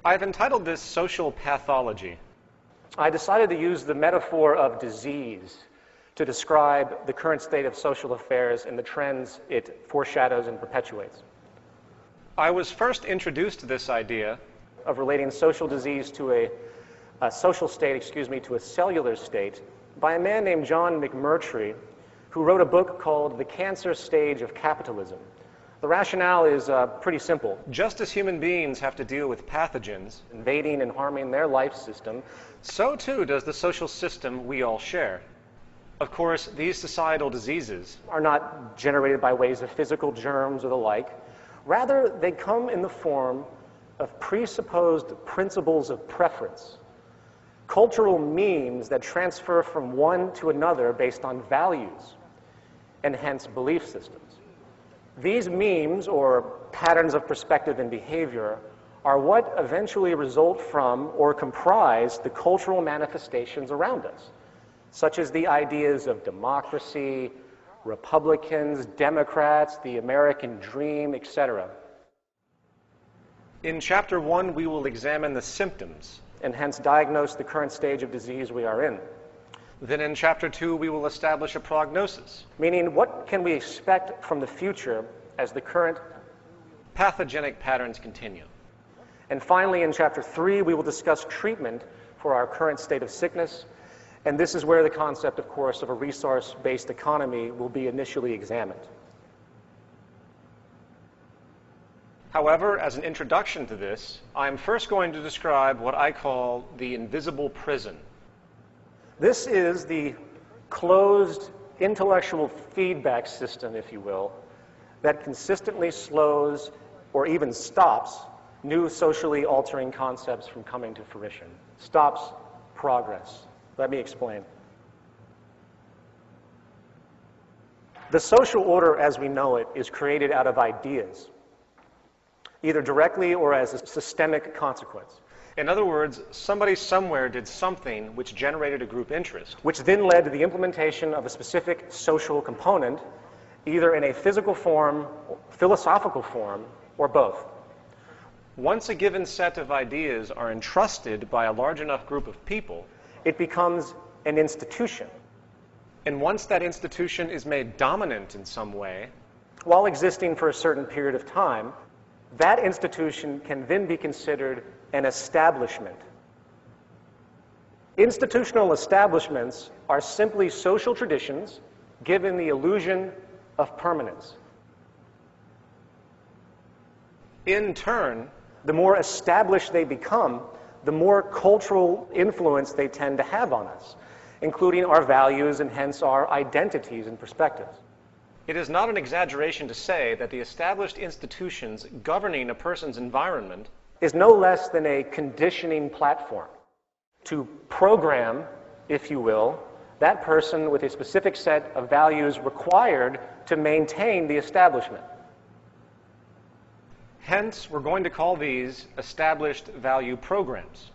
I've entitled this Social Pathology. I decided to use the metaphor of disease to describe the current state of social affairs and the trends it foreshadows and perpetuates. I was first introduced to this idea of relating social disease to a social state, to a cellular state by a man named John McMurtry, who wrote a book called The Cancer Stage of Capitalism. The rationale is pretty simple. Just as human beings have to deal with pathogens invading and harming their life system, so too does the social system we all share. Of course, these societal diseases are not generated by ways of physical germs or the like. Rather, they come in the form of presupposed principles of preference, cultural memes that transfer from one to another based on values, and hence belief systems. These memes, or patterns of perspective and behavior, are what eventually result from or comprise the cultural manifestations around us, such as the ideas of democracy, Republicans, Democrats, the American dream, etc. In Chapter 1, we will examine the symptoms, and hence diagnose the current stage of disease we are in. Then in Chapter 2, we will establish a prognosis, meaning what can we expect from the future as the current pathogenic patterns continue. And finally, in Chapter 3, we will discuss treatment for our current state of sickness, and this is where the concept, of course, of a resource-based economy will be initially examined. However, as an introduction to this, I'm first going to describe what I call the invisible prison. This is the closed intellectual feedback system, if you will, that consistently slows or even stops new socially altering concepts from coming to fruition, stops progress. Let me explain. The social order as we know it is created out of ideas, either directly or as a systemic consequence. In other words, somebody somewhere did something which generated a group interest, which then led to the implementation of a specific social component, either in a physical form, philosophical form, or both. Once a given set of ideas are entrusted by a large enough group of people, it becomes an institution. And once that institution is made dominant in some way, while existing for a certain period of time, that institution can then be considered an establishment. Institutional establishments are simply social traditions given the illusion of permanence. In turn, the more established they become, the more cultural influence they tend to have on us, including our values and hence our identities and perspectives. It is not an exaggeration to say that the established institutions governing a person's environment is no less than a conditioning platform to program, if you will, that person with a specific set of values required to maintain the establishment. Hence, we're going to call these established value programs.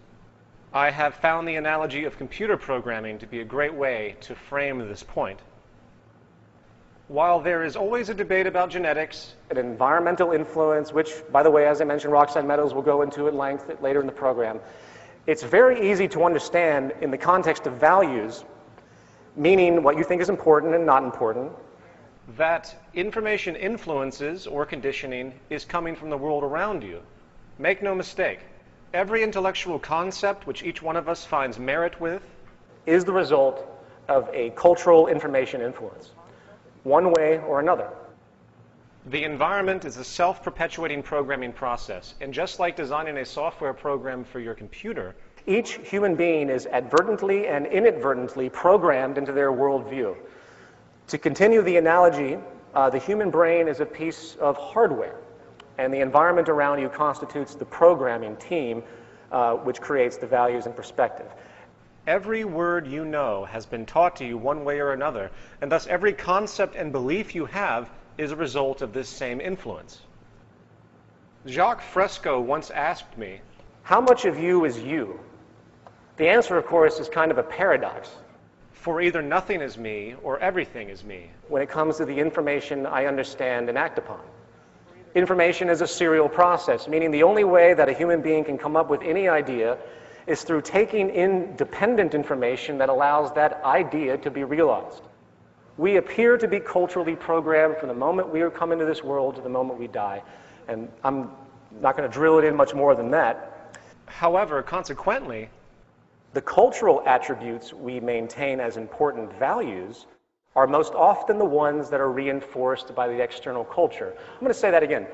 I have found the analogy of computer programming to be a great way to frame this point. While there is always a debate about genetics and environmental influence, which, by the way, as I mentioned, Roxanne Meadows will go into at length later in the program, it's very easy to understand in the context of values, meaning what you think is important and not important, that information influences or conditioning is coming from the world around you. Make no mistake, every intellectual concept which each one of us finds merit with is the result of a cultural information influence, one way or another. The environment is a self-perpetuating programming process, and just like designing a software program for your computer, each human being is advertently and inadvertently programmed into their worldview. To continue the analogy, the human brain is a piece of hardware, and the environment around you constitutes the programming team which creates the values and perspective. Every word you know has been taught to you one way or another, and thus every concept and belief you have is a result of this same influence. Jacques Fresco once asked me, "How much of you is you?" The answer, of course, is kind of a paradox. For either nothing is me or everything is me. When it comes to the information I understand and act upon. Information is a serial process, meaning the only way that a human being can come up with any idea is through taking in dependent information that allows that idea to be realized. We appear to be culturally programmed from the moment we come into this world to the moment we die. And I'm not going to drill it in much more than that. However, consequently, the cultural attributes we maintain as important values are most often the ones that are reinforced by the external culture. I'm going to say that again.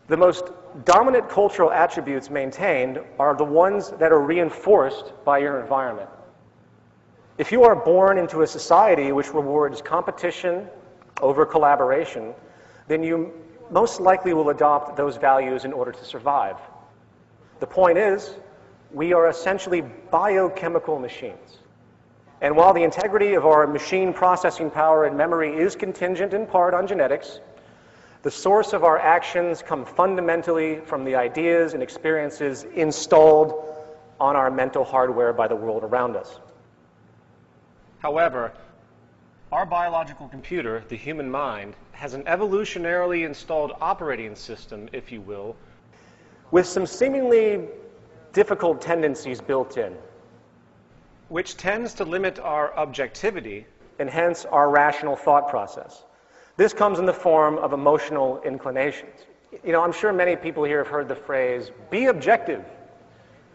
The most dominant cultural attributes maintained are the ones that are reinforced by your environment. If you are born into a society which rewards competition over collaboration, then you most likely will adopt those values in order to survive. The point is, we are essentially biochemical machines. And while the integrity of our machine processing power and memory is contingent in part on genetics, the source of our actions come fundamentally from the ideas and experiences installed on our mental hardware by the world around us. however, our biological computer, the human mind, has an evolutionarily installed operating system, if you will, with some seemingly difficult tendencies built in, which tends to limit our objectivity and hence our rational thought process. This comes in the form of emotional inclinations. You know, I'm sure many people here have heard the phrase, be objective.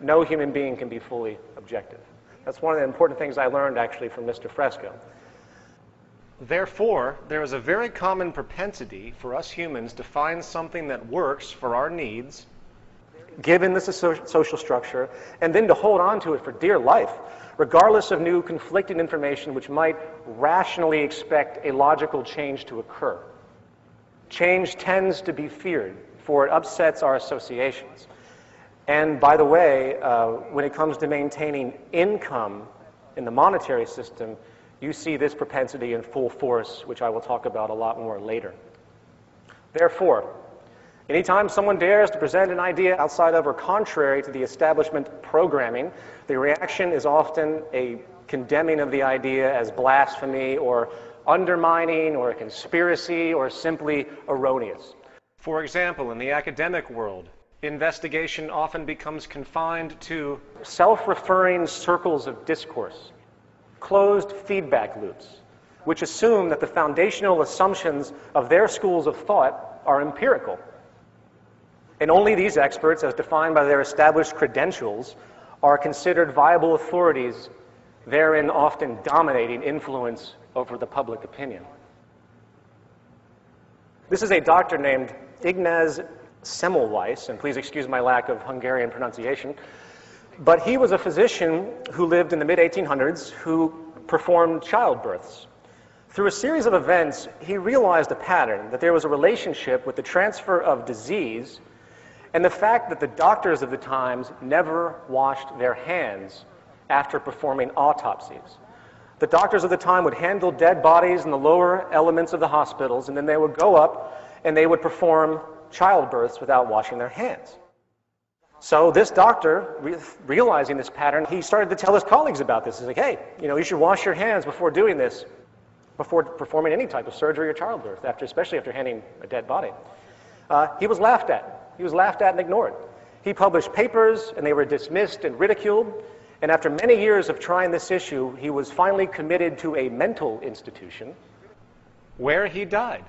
No human being can be fully objective. That's one of the important things I learned actually from Mr. Fresco. Therefore, there is a very common propensity for us humans to find something that works for our needs, Given this social structure, and then to hold on to it for dear life, regardless of new conflicting information which might rationally expect a logical change to occur. Change tends to be feared, for it upsets our associations. And by the way, when it comes to maintaining income in the monetary system, you see this propensity in full force, which I will talk about a lot more later. Therefore, anytime someone dares to present an idea outside of or contrary to the establishment programming, the reaction is often a condemning of the idea as blasphemy or undermining or a conspiracy or simply erroneous. For example, in the academic world, investigation often becomes confined to Self-referring circles of discourse, closed feedback loops, which assume that the foundational assumptions of their schools of thought are empirical. And only these experts, as defined by their established credentials, are considered viable authorities, therein often dominating influence over the public opinion. This is a doctor named Ignaz Semmelweis, and please excuse my lack of Hungarian pronunciation, but he was a physician who lived in the mid-1800s who performed childbirths. Through a series of events, he realized a pattern, that there was a relationship with the transfer of disease and the fact that the doctors of the times never washed their hands after performing autopsies. The doctors of the time would handle dead bodies in the lower elements of the hospitals, and then they would go up and they would perform childbirths without washing their hands. So this doctor, realizing this pattern, he started to tell his colleagues about this. He's like, hey, you should wash your hands before doing this, before performing any type of surgery or childbirth, especially after handling a dead body. He was laughed at. He was laughed at and ignored. He published papers, and they were dismissed and ridiculed. And after many years of trying this issue, he was finally committed to a mental institution, where he died.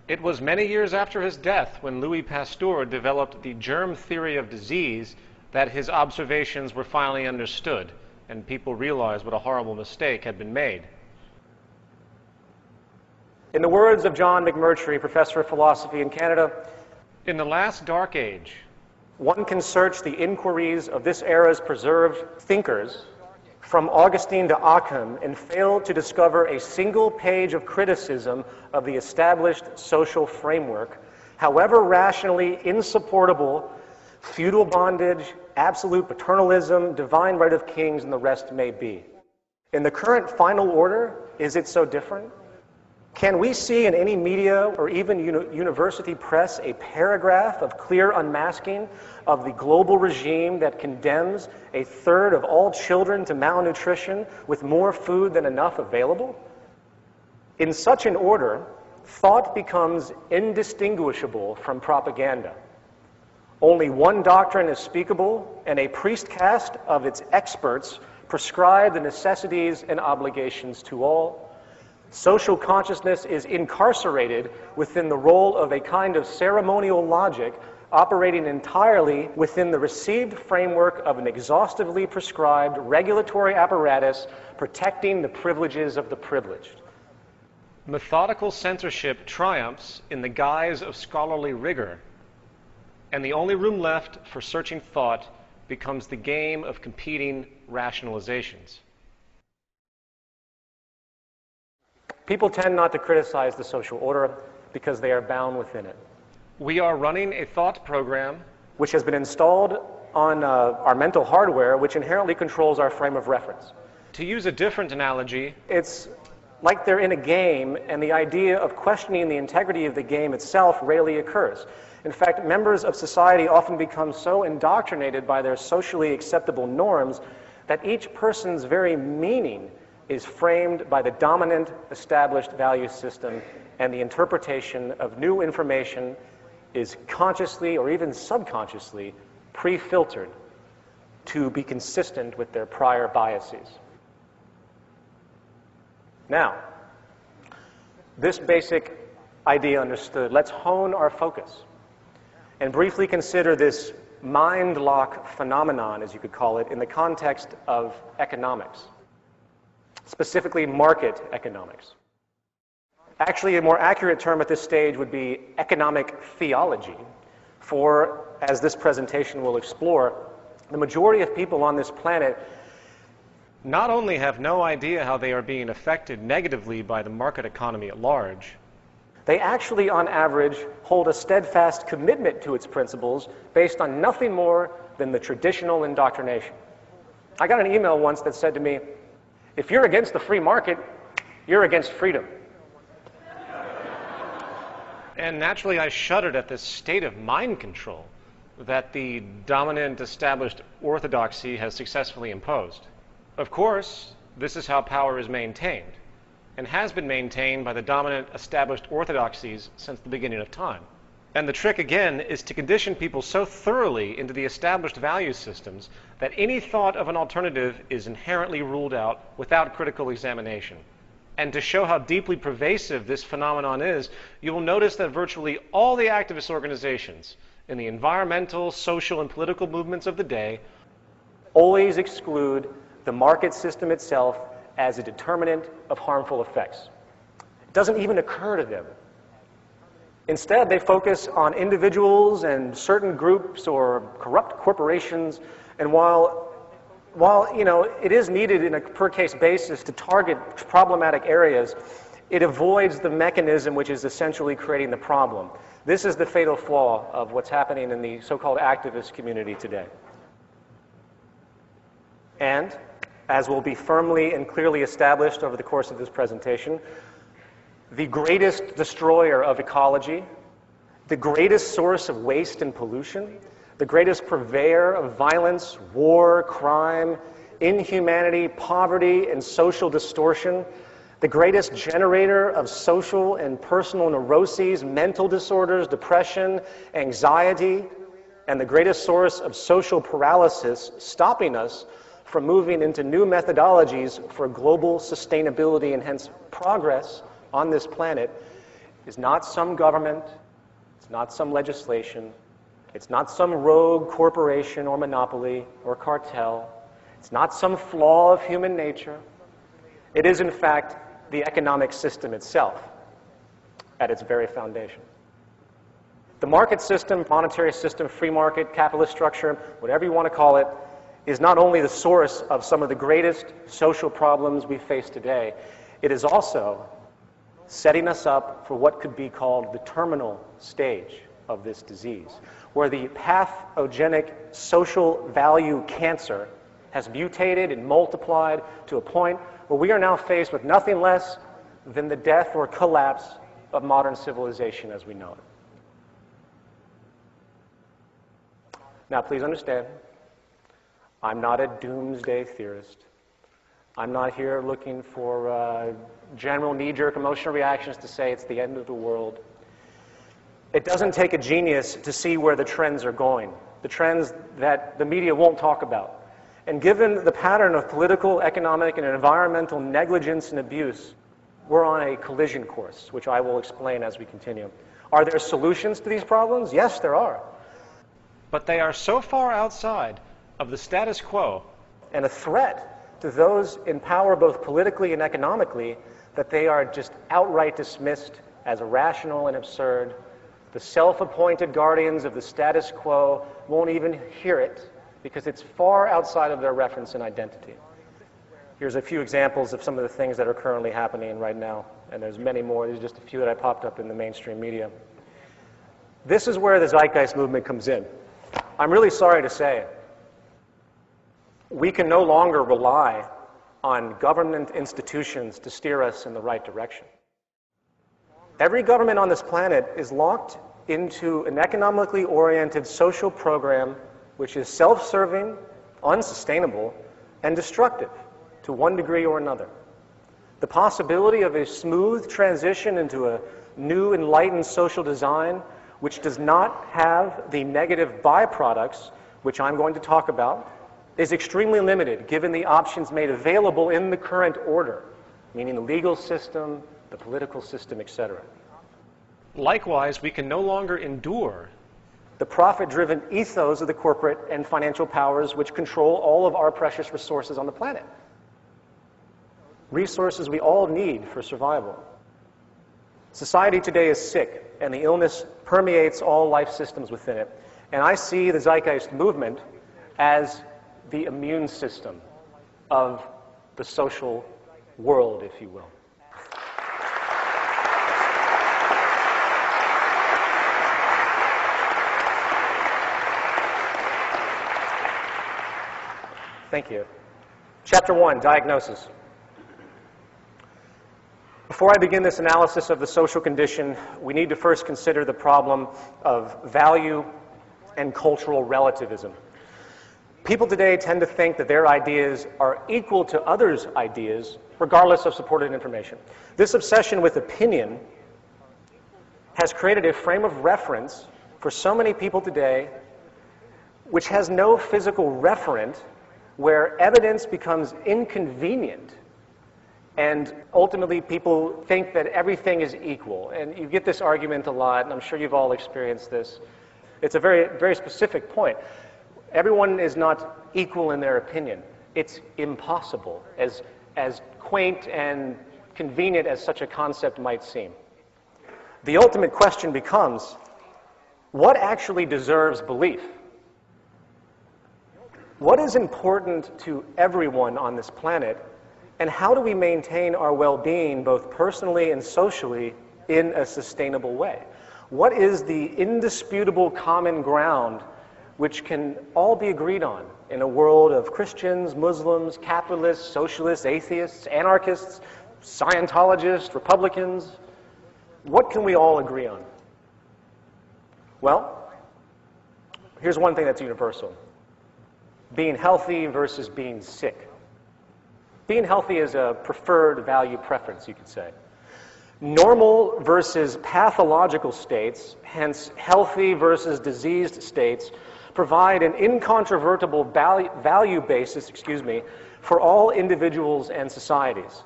It was many years after his death, when Louis Pasteur developed the germ theory of disease, that his observations were finally understood, and people realized what a horrible mistake had been made. In the words of John McMurtry, professor of philosophy in Canada, in the last dark age, one can search the inquiries of this era's preserved thinkers from Augustine to Occam and fail to discover a single page of criticism of the established social framework, however rationally insupportable feudal bondage, absolute paternalism, divine right of kings, and the rest may be. In the current final order, is it so different? Can we see in any media or even university press a paragraph of clear unmasking of the global regime that condemns a third of all children to malnutrition with more food than enough available? In such an order, thought becomes indistinguishable from propaganda. Only one doctrine is speakable, and a priest caste of its experts prescribe the necessities and obligations to all. Social consciousness is incarcerated within the role of a kind of ceremonial logic operating entirely within the received framework of an exhaustively prescribed regulatory apparatus protecting the privileges of the privileged. Methodical censorship triumphs in the guise of scholarly rigor, and the only room left for searching thought becomes the game of competing rationalizations. People tend not to criticize the social order because they are bound within it, We are running a thought program which has been installed on our mental hardware, which inherently controls our frame of reference. To use a different analogy, It's like they're in a game, and the idea of questioning the integrity of the game itself rarely occurs. In fact, members of society often become so indoctrinated by their socially acceptable norms that each person's very meaning is framed by the dominant established value system, and the interpretation of new information is consciously or even subconsciously pre-filtered to be consistent with their prior biases. Now, this basic idea understood, let's hone our focus and briefly consider this mind lock phenomenon, as you could call it, in the context of economics, specifically market economics. Actually, a more accurate term at this stage would be economic theology, for, as this presentation will explore, the majority of people on this planet not only have no idea how they are being affected negatively by the market economy at large, they actually, on average, hold a steadfast commitment to its principles based on nothing more than the traditional indoctrination. I got an email once that said to me, if you're against the free market, you're against freedom. and naturally I shuddered at this state of mind control that the dominant established orthodoxy has successfully imposed. Of course, this is how power is maintained, and has been maintained by the dominant established orthodoxies since the beginning of time. And the trick, again, is to condition people so thoroughly into the established value systems that any thought of an alternative is inherently ruled out without critical examination. And to show how deeply pervasive this phenomenon is, you will notice that virtually all the activist organizations in the environmental, social, and political movements of the day always exclude the market system itself as a determinant of harmful effects. It doesn't even occur to them. Instead, they focus on individuals and certain groups or corrupt corporations, and while it is needed in a per-case basis to target problematic areas, it avoids the mechanism which is essentially creating the problem. This is the fatal flaw of what's happening in the so-called activist community today. And, as will be firmly and clearly established over the course of this presentation, the greatest destroyer of ecology, the greatest source of waste and pollution, the greatest purveyor of violence, war, crime, inhumanity, poverty, and social distortion, the greatest generator of social and personal neuroses, mental disorders, depression, anxiety, and the greatest source of social paralysis, stopping us from moving into new methodologies for global sustainability and hence progress on this planet, is not some government, it's not some legislation, it's not some rogue corporation or monopoly or cartel, it's not some flaw of human nature. It is, in fact, the economic system itself at its very foundation. The market system, monetary system, free market, capitalist structure, whatever you want to call it, is not only the source of some of the greatest social problems we face today, it is also setting us up for what could be called the terminal stage of this disease, where the pathogenic social value cancer has mutated and multiplied to a point where we are now faced with nothing less than the death or collapse of modern civilization as we know it. Now, please understand, I'm not a doomsday theorist. I'm not here looking for general knee-jerk emotional reactions to say it's the end of the world. It doesn't take a genius to see where the trends are going, the trends that the media won't talk about. And given the pattern of political, economic, and environmental negligence and abuse, we're on a collision course, which I will explain as we continue. Are there solutions to these problems? Yes, there are. But they are so far outside of the status quo And a threat to those in power, both politically and economically, that they are just outright dismissed as irrational and absurd. The self-appointed guardians of the status quo won't even hear it because it's far outside of their reference and identity. Here's a few examples of some of the things that are currently happening right now, and there's many more. These are just a few that I popped up in the mainstream media. This is where the zeitgeist movement comes in. I'm really sorry to say, we can no longer rely on government institutions to steer us in the right direction. Every government on this planet is locked into an economically oriented social program which is self-serving, unsustainable, and destructive to one degree or another. The possibility of a smooth transition into a new enlightened social design which does not have the negative byproducts, which I'm going to talk about, is extremely limited given the options made available in the current order, meaning the legal system, the political system, etc. Likewise, we can no longer endure the profit-driven ethos of the corporate and financial powers which control all of our precious resources on the planet. Resources we all need for survival. Society today is sick, and the illness permeates all life systems within it. And I see the zeitgeist movement as the immune system of the social world, if you will. Thank you. Chapter 1, Diagnosis. Before I begin this analysis of the social condition, we need to first consider the problem of value and cultural relativism. People today tend to think that their ideas are equal to others' ideas, regardless of supported information. This obsession with opinion has created a frame of reference for so many people today which has no physical referent, where evidence becomes inconvenient, and ultimately people think that everything is equal. And you get this argument a lot, and I'm sure you've all experienced this. It's a very, very specific point. Everyone is not equal in their opinion. It's impossible, as quaint and convenient as such a concept might seem. The ultimate question becomes, what actually deserves belief? What is important to everyone on this planet, and how do we maintain our well-being both personally and socially in a sustainable way? What is the indisputable common ground which can all be agreed on in a world of Christians, Muslims, capitalists, socialists, atheists, anarchists, Scientologists, Republicans? What can we all agree on? Well, here's one thing that's universal. Being healthy versus being sick. Being healthy is a preferred value preference, you could say. Normal versus pathological states, hence healthy versus diseased states, provide an incontrovertible value basis, for all individuals and societies.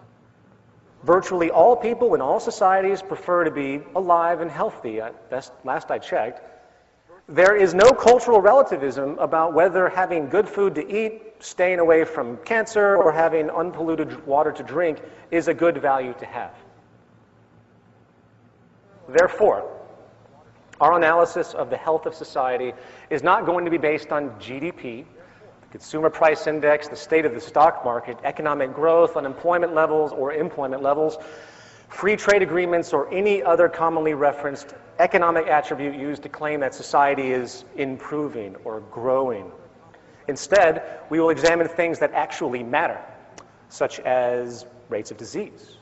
Virtually all people in all societies prefer to be alive and healthy. Last I checked. There is no cultural relativism about whether having good food to eat, staying away from cancer, or having unpolluted water to drink is a good value to have. Therefore, our analysis of the health of society is not going to be based on GDP, the consumer price index, the state of the stock market, economic growth, unemployment levels or employment levels, free trade agreements, or any other commonly referenced economic attribute used to claim that society is improving or growing. Instead, we will examine things that actually matter, such as rates of disease,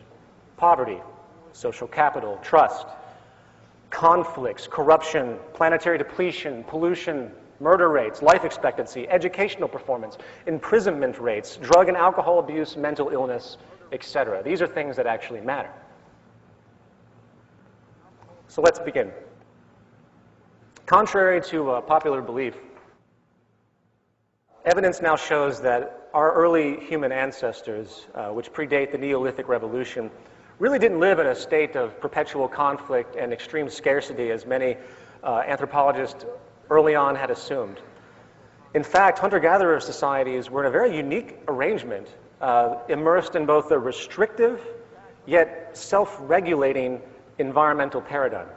poverty, social capital, trust, conflicts, corruption, planetary depletion, pollution, murder rates, life expectancy, educational performance, imprisonment rates, drug and alcohol abuse, mental illness, etc. These are things that actually matter. So let's begin. Contrary to popular belief, evidence now shows that our early human ancestors, which predate the Neolithic Revolution, really didn't live in a state of perpetual conflict and extreme scarcity as many anthropologists early on had assumed. In fact, hunter-gatherer societies were in a very unique arrangement, immersed in both a restrictive yet self-regulating environmental paradigm.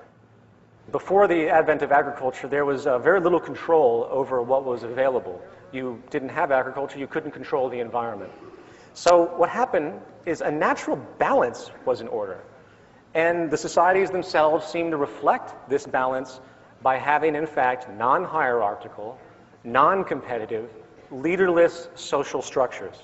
Before the advent of agriculture, there was very little control over what was available. You didn't have agriculture, you couldn't control the environment. So what happened is a natural balance was in order. And the societies themselves seemed to reflect this balance by having, in fact, non-hierarchical, non-competitive, leaderless social structures.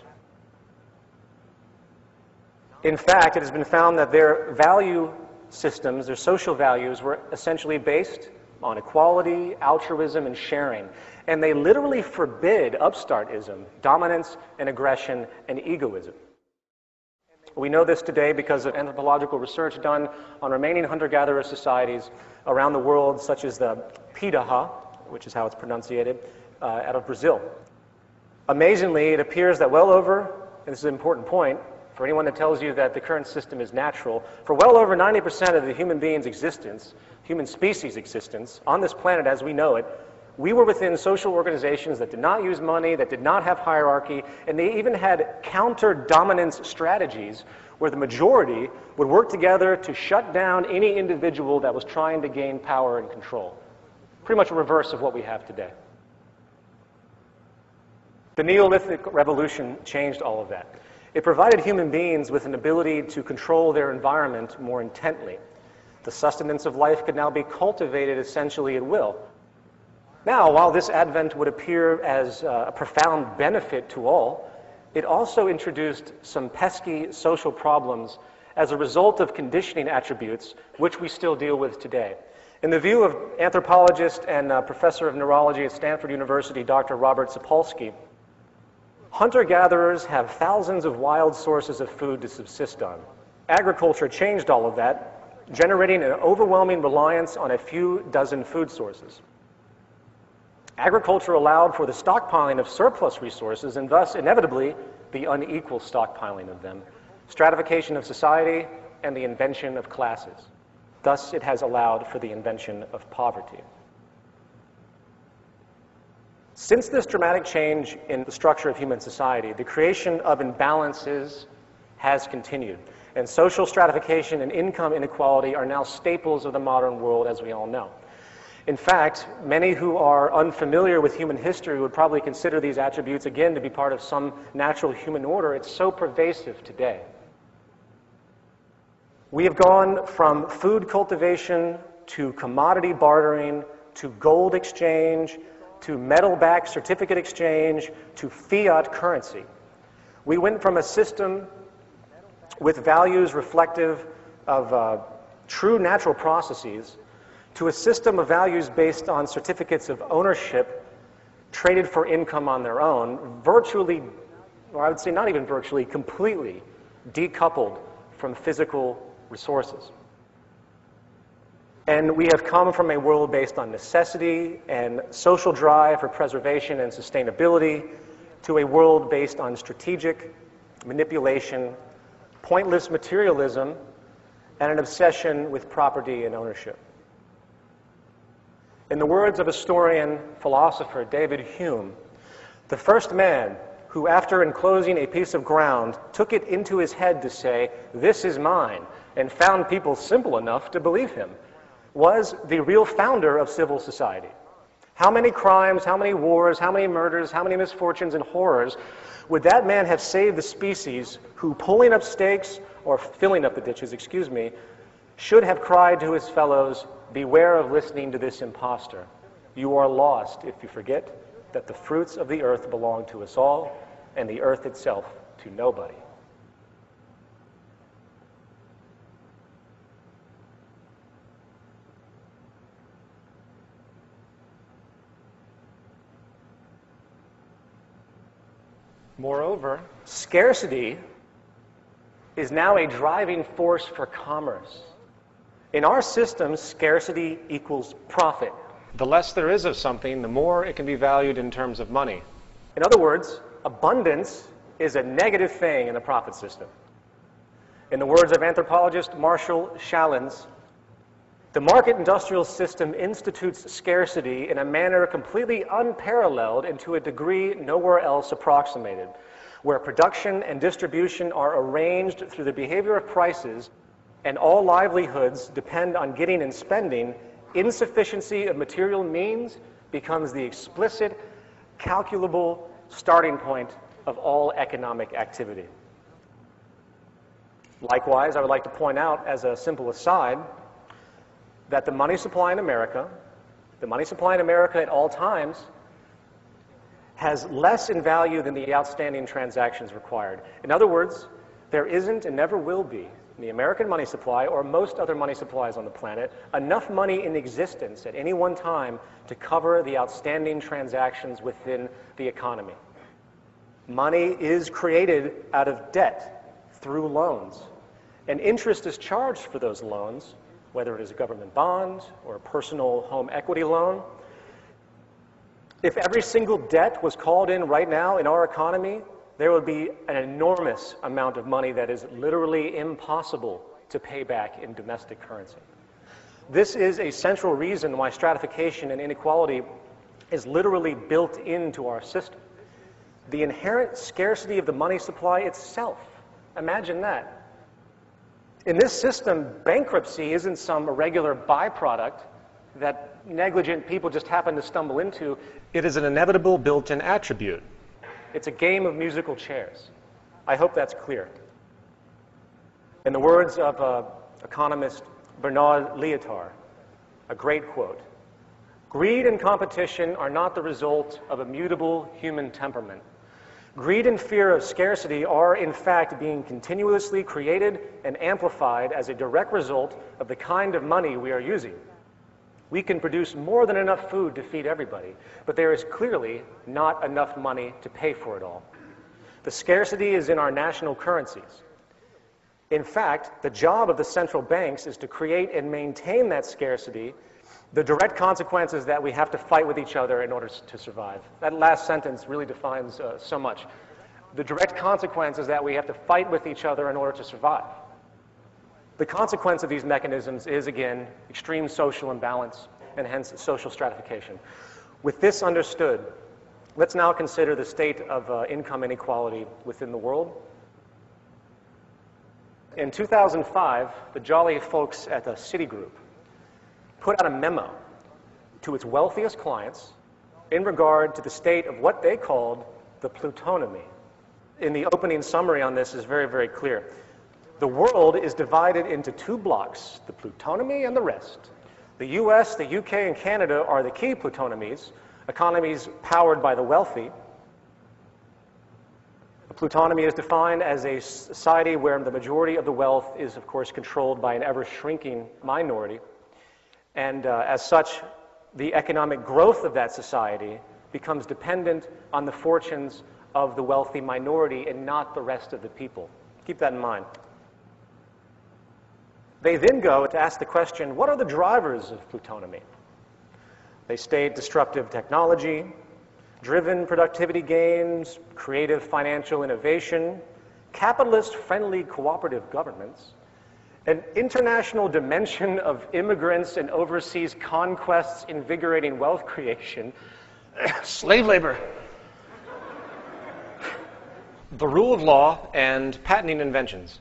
In fact, it has been found that their value systems, their social values, were essentially based on equality, altruism, and sharing. And they literally forbid upstartism, dominance and aggression, and egoism. We know this today because of anthropological research done on remaining hunter-gatherer societies around the world, such as the Pitaha, which is how it's pronunciated, out of Brazil. Amazingly, it appears that well over, and this is an important point, for anyone that tells you that the current system is natural, for well over 90% of the human being's existence, human species' existence, on this planet as we know it, we were within social organizations that did not use money, that did not have hierarchy, and they even had counter-dominance strategies where the majority would work together to shut down any individual that was trying to gain power and control. Pretty much a reverse of what we have today. The Neolithic Revolution changed all of that. It provided human beings with an ability to control their environment more intently. The sustenance of life could now be cultivated essentially at will. Now, while this advent would appear as a profound benefit to all, it also introduced some pesky social problems as a result of conditioning attributes, which we still deal with today. In the view of anthropologist and professor of neurology at Stanford University, Dr. Robert Sapolsky, hunter-gatherers have thousands of wild sources of food to subsist on. Agriculture changed all of that, generating an overwhelming reliance on a few dozen food sources. Agriculture allowed for the stockpiling of surplus resources and thus, inevitably, the unequal stockpiling of them, stratification of society, and the invention of classes. Thus, it has allowed for the invention of poverty. Since this dramatic change in the structure of human society, the creation of imbalances has continued, and social stratification and income inequality are now staples of the modern world, as we all know. In fact, many who are unfamiliar with human history would probably consider these attributes, again, to be part of some natural human order. It's so pervasive today. We have gone from food cultivation to commodity bartering to gold exchange to metal-backed certificate exchange to fiat currency. We went from a system with values reflective of true natural processes to a system of values based on certificates of ownership traded for income on their own, virtually, or I would say not even virtually, completely decoupled from physical resources. And we have come from a world based on necessity and social drive for preservation and sustainability to a world based on strategic manipulation, pointless materialism, and an obsession with property and ownership. In the words of historian, philosopher David Hume, the first man who, after enclosing a piece of ground, took it into his head to say, "This is mine," and found people simple enough to believe him, was the real founder of civil society. How many crimes, how many wars, how many murders, how many misfortunes and horrors would that man have saved the species who, pulling up stakes, or filling up the ditches, should have cried to his fellows, "Beware of listening to this impostor. You are lost if you forget that the fruits of the earth belong to us all, and the earth itself to nobody." Moreover, scarcity is now a driving force for commerce. In our system, scarcity equals profit. the less there is of something, the more it can be valued in terms of money. In other words, abundance is a negative thing in the profit system. In the words of anthropologist Marshall Shallens, the market industrial system institutes scarcity in a manner completely unparalleled and to a degree nowhere else approximated, where production and distribution are arranged through the behavior of prices and all livelihoods depend on getting and spending. Insufficiency of material means becomes the explicit, calculable starting point of all economic activity. Likewise, I would like to point out as a simple aside that the money supply in America at all times has less in value than the outstanding transactions required. In other words, there isn't and never will be in the American money supply or most other money supplies on the planet enough money in existence at any one time to cover the outstanding transactions within the economy. Money is created out of debt through loans, and interest is charged for those loans, whether it is a government bond or a personal home equity loan. If every single debt was called in right now in our economy, there would be an enormous amount of money that is literally impossible to pay back in domestic currency. This is a central reason why stratification and inequality is literally built into our system. The inherent scarcity of the money supply itself. Imagine that. In this system, bankruptcy isn't some irregular byproduct that negligent people just happen to stumble into. It is an inevitable built-in attribute. It's a game of musical chairs. I hope that's clear. In the words of economist Bernard Lietaer, a great quote, "Greed and competition are not the result of a mutable human temperament. Greed and fear of scarcity are, in fact, being continuously created and amplified as a direct result of the kind of money we are using. We can produce more than enough food to feed everybody, but there is clearly not enough money to pay for it all. The scarcity is in our national currencies. In fact, the job of the central banks is to create and maintain that scarcity. The direct consequence is that we have to fight with each other in order to survive." That last sentence really defines so much. The direct consequence is that we have to fight with each other in order to survive. The consequence of these mechanisms is, again, extreme social imbalance and hence social stratification. With this understood, let's now consider the state of income inequality within the world. In 2005, the jolly folks at the Citigroup put out a memo to its wealthiest clients in regard to the state of what they called the plutonomy. In the opening summary on this is very, very clear. The world is divided into two blocks, the plutonomy and the rest. The US, the UK, and Canada are the key plutonomies, economies powered by the wealthy. The plutonomy is defined as a society where the majority of the wealth is, of course, controlled by an ever-shrinking minority. And as such, the economic growth of that society becomes dependent on the fortunes of the wealthy minority and not the rest of the people. Keep that in mind. They then go to ask the question, what are the drivers of plutonomy? They state disruptive technology, driven productivity gains, creative financial innovation, capitalist-friendly cooperative governments, an international dimension of immigrants and overseas conquests invigorating wealth creation, slave labor, the rule of law, and patenting inventions.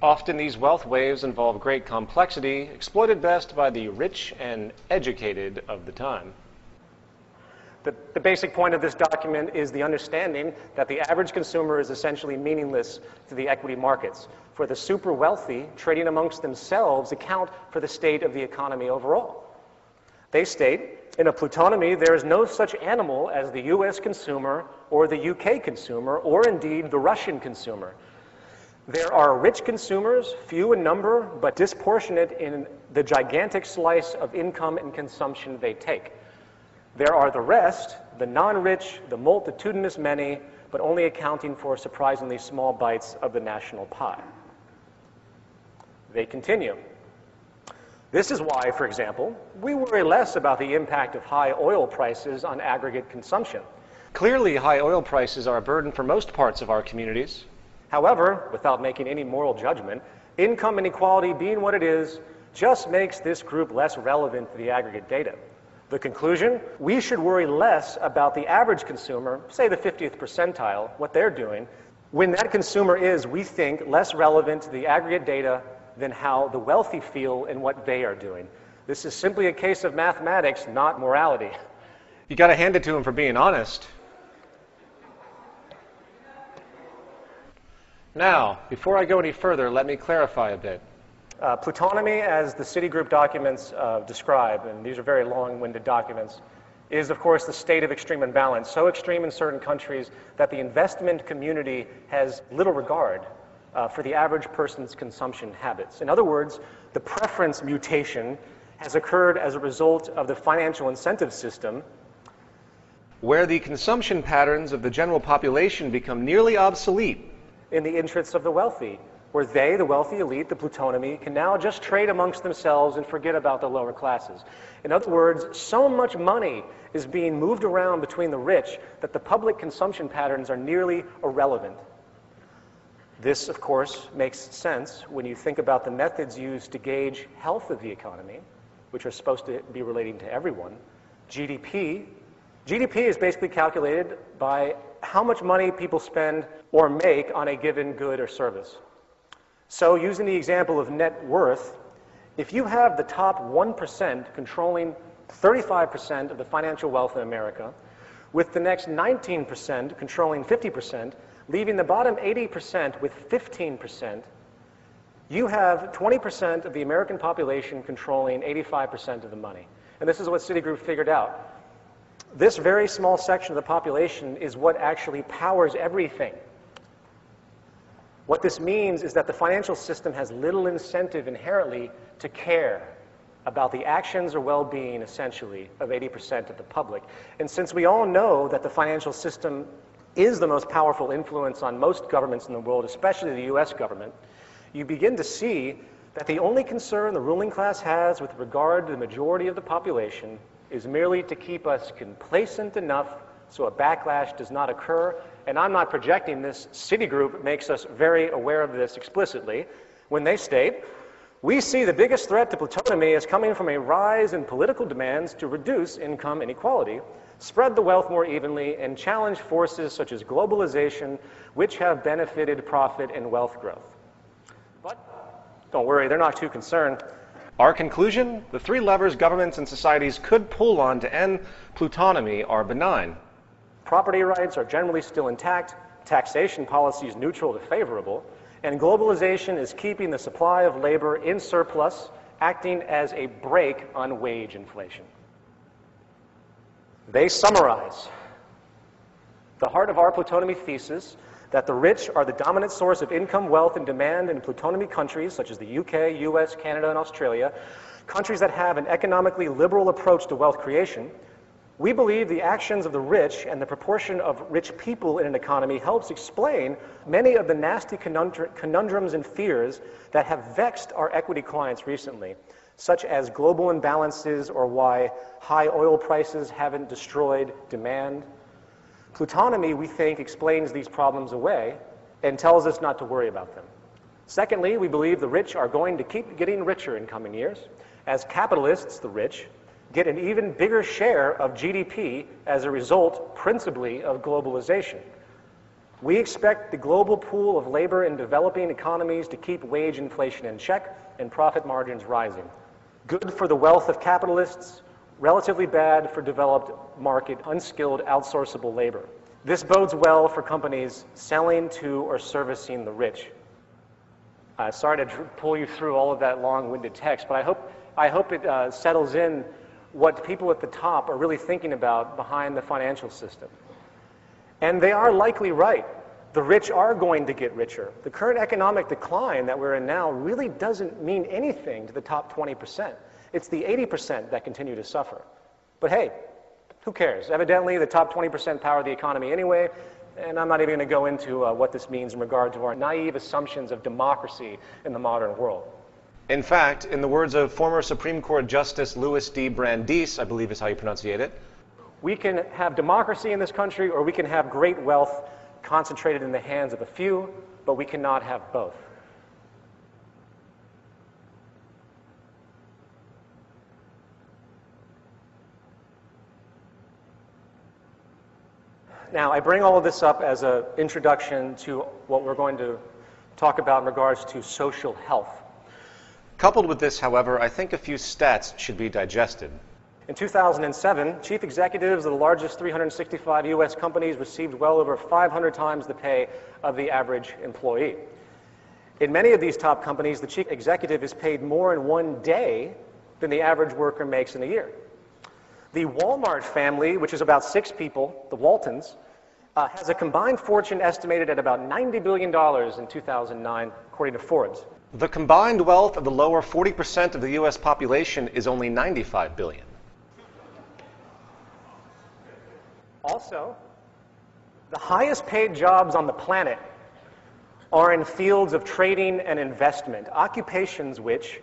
Often these wealth waves involve great complexity, exploited best by the rich and educated of the time. The basic point of this document is the understanding that the average consumer is essentially meaningless to the equity markets. For the super wealthy, trading amongst themselves account for the state of the economy overall. They state, in a plutonomy, there is no such animal as the US consumer or the UK consumer or indeed the Russian consumer. There are rich consumers, few in number, but disproportionate in the gigantic slice of income and consumption they take. There are the rest, the non-rich, the multitudinous many, but only accounting for surprisingly small bites of the national pie. They continue. This is why, for example, we worry less about the impact of high oil prices on aggregate consumption. Clearly, high oil prices are a burden for most parts of our communities. However, without making any moral judgment, income inequality being what it is just makes this group less relevant to the aggregate data. The conclusion? We should worry less about the average consumer, say the 50th percentile, what they're doing, when that consumer is, we think, less relevant to the aggregate data than how the wealthy feel and what they are doing. This is simply a case of mathematics, not morality. You got to hand it to him for being honest. Now, before I go any further, let me clarify a bit. Plutonomy, as the Citigroup documents describe, and these are very long-winded documents, is, of course, the state of extreme imbalance, so extreme in certain countries that the investment community has little regard for the average person's consumption habits. In other words, the preference mutation has occurred as a result of the financial incentive system, where the consumption patterns of the general population become nearly obsolete in the interests of the wealthy, where they, the wealthy elite, the plutonomy, can now just trade amongst themselves and forget about the lower classes. In other words, so much money is being moved around between the rich that the public consumption patterns are nearly irrelevant. This, of course, makes sense when you think about the methods used to gauge health of the economy, which are supposed to be relating to everyone. GDP. GDP is basically calculated by how much money people spend or make on a given good or service. So using the example of net worth, if you have the top 1% controlling 35% of the financial wealth in America, with the next 19% controlling 50%, leaving the bottom 80% with 15%, you have 20% of the American population controlling 85% of the money. And this is what Citigroup figured out. This very small section of the population is what actually powers everything. What this means is that the financial system has little incentive inherently to care about the actions or well-being, essentially, of 80% of the public. And since we all know that the financial system is the most powerful influence on most governments in the world, especially the US government, you begin to see that the only concern the ruling class has with regard to the majority of the population is merely to keep us complacent enough so a backlash does not occur. And I'm not projecting this. Citigroup makes us very aware of this explicitly when they state, we see the biggest threat to plutonomy as coming from a rise in political demands to reduce income inequality, spread the wealth more evenly, and challenge forces such as globalization, which have benefited profit and wealth growth. But don't worry, they're not too concerned. Our conclusion, the three levers governments and societies could pull on to end plutonomy are benign. Property rights are generally still intact, taxation policy is neutral to favorable, and globalization is keeping the supply of labor in surplus, acting as a brake on wage inflation. They summarize the heart of our plutonomy thesis that the rich are the dominant source of income, wealth, and demand in plutonomy countries such as the UK, US, Canada, and Australia, countries that have an economically liberal approach to wealth creation. We believe the actions of the rich and the proportion of rich people in an economy helps explain many of the nasty conundrums and fears that have vexed our equity clients recently, such as global imbalances or why high oil prices haven't destroyed demand. Plutonomy, we think, explains these problems away and tells us not to worry about them. Secondly, we believe the rich are going to keep getting richer in coming years, as capitalists, the rich, get an even bigger share of GDP as a result, principally, of globalization. We expect the global pool of labor in developing economies to keep wage inflation in check and profit margins rising. Good for the wealth of capitalists, relatively bad for developed market, unskilled, outsourceable labor. This bodes well for companies selling to or servicing the rich. Sorry to pull you through all of that long-winded text, but I hope it settles in what people at the top are really thinking about behind the financial system. And they are likely right. The rich are going to get richer. The current economic decline that we're in now really doesn't mean anything to the top 20%. It's the 80% that continue to suffer. But hey, Who cares? Evidently, the top 20% power the economy anyway, and I'm not even going to go into what this means in regard to our naive assumptions of democracy in the modern world. In fact, in the words of former Supreme Court Justice Louis D. Brandeis, I believe is how you pronunciate it, we can have democracy in this country, or we can have great wealth concentrated in the hands of a few, but we cannot have both. Now, I bring all of this up as an introduction to what we're going to talk about in regards to social health. Coupled with this, however, I think a few stats should be digested. In 2007, chief executives of the largest 365 U.S. companies received well over 500 times the pay of the average employee. In many of these top companies, the chief executive is paid more in one day than the average worker makes in a year. The Walmart family, which is about 6 people, the Waltons, has a combined fortune estimated at about $90 billion in 2009, according to Forbes. The combined wealth of the lower 40% of the U.S. population is only $95 billion. Also, the highest paid jobs on the planet are in fields of trading and investment, occupations which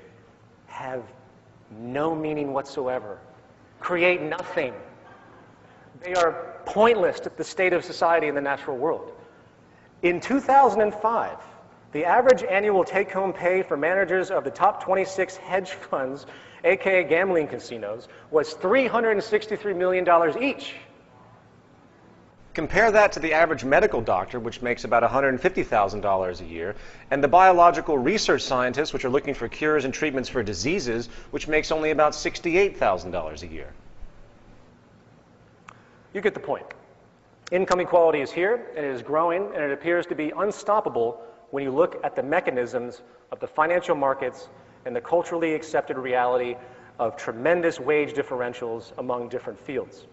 have no meaning whatsoever, create nothing. They are pointless to the state of society in the natural world. In 2005, the average annual take-home pay for managers of the top 26 hedge funds, aka gambling casinos, was $363 million each. Compare that to the average medical doctor, which makes about $150,000 a year, and the biological research scientists, which are looking for cures and treatments for diseases, which makes only about $68,000 a year. You get the point. Income equality is here, and it is growing, and it appears to be unstoppable when you look at the mechanisms of the financial markets and the culturally accepted reality of tremendous wage differentials among different fields.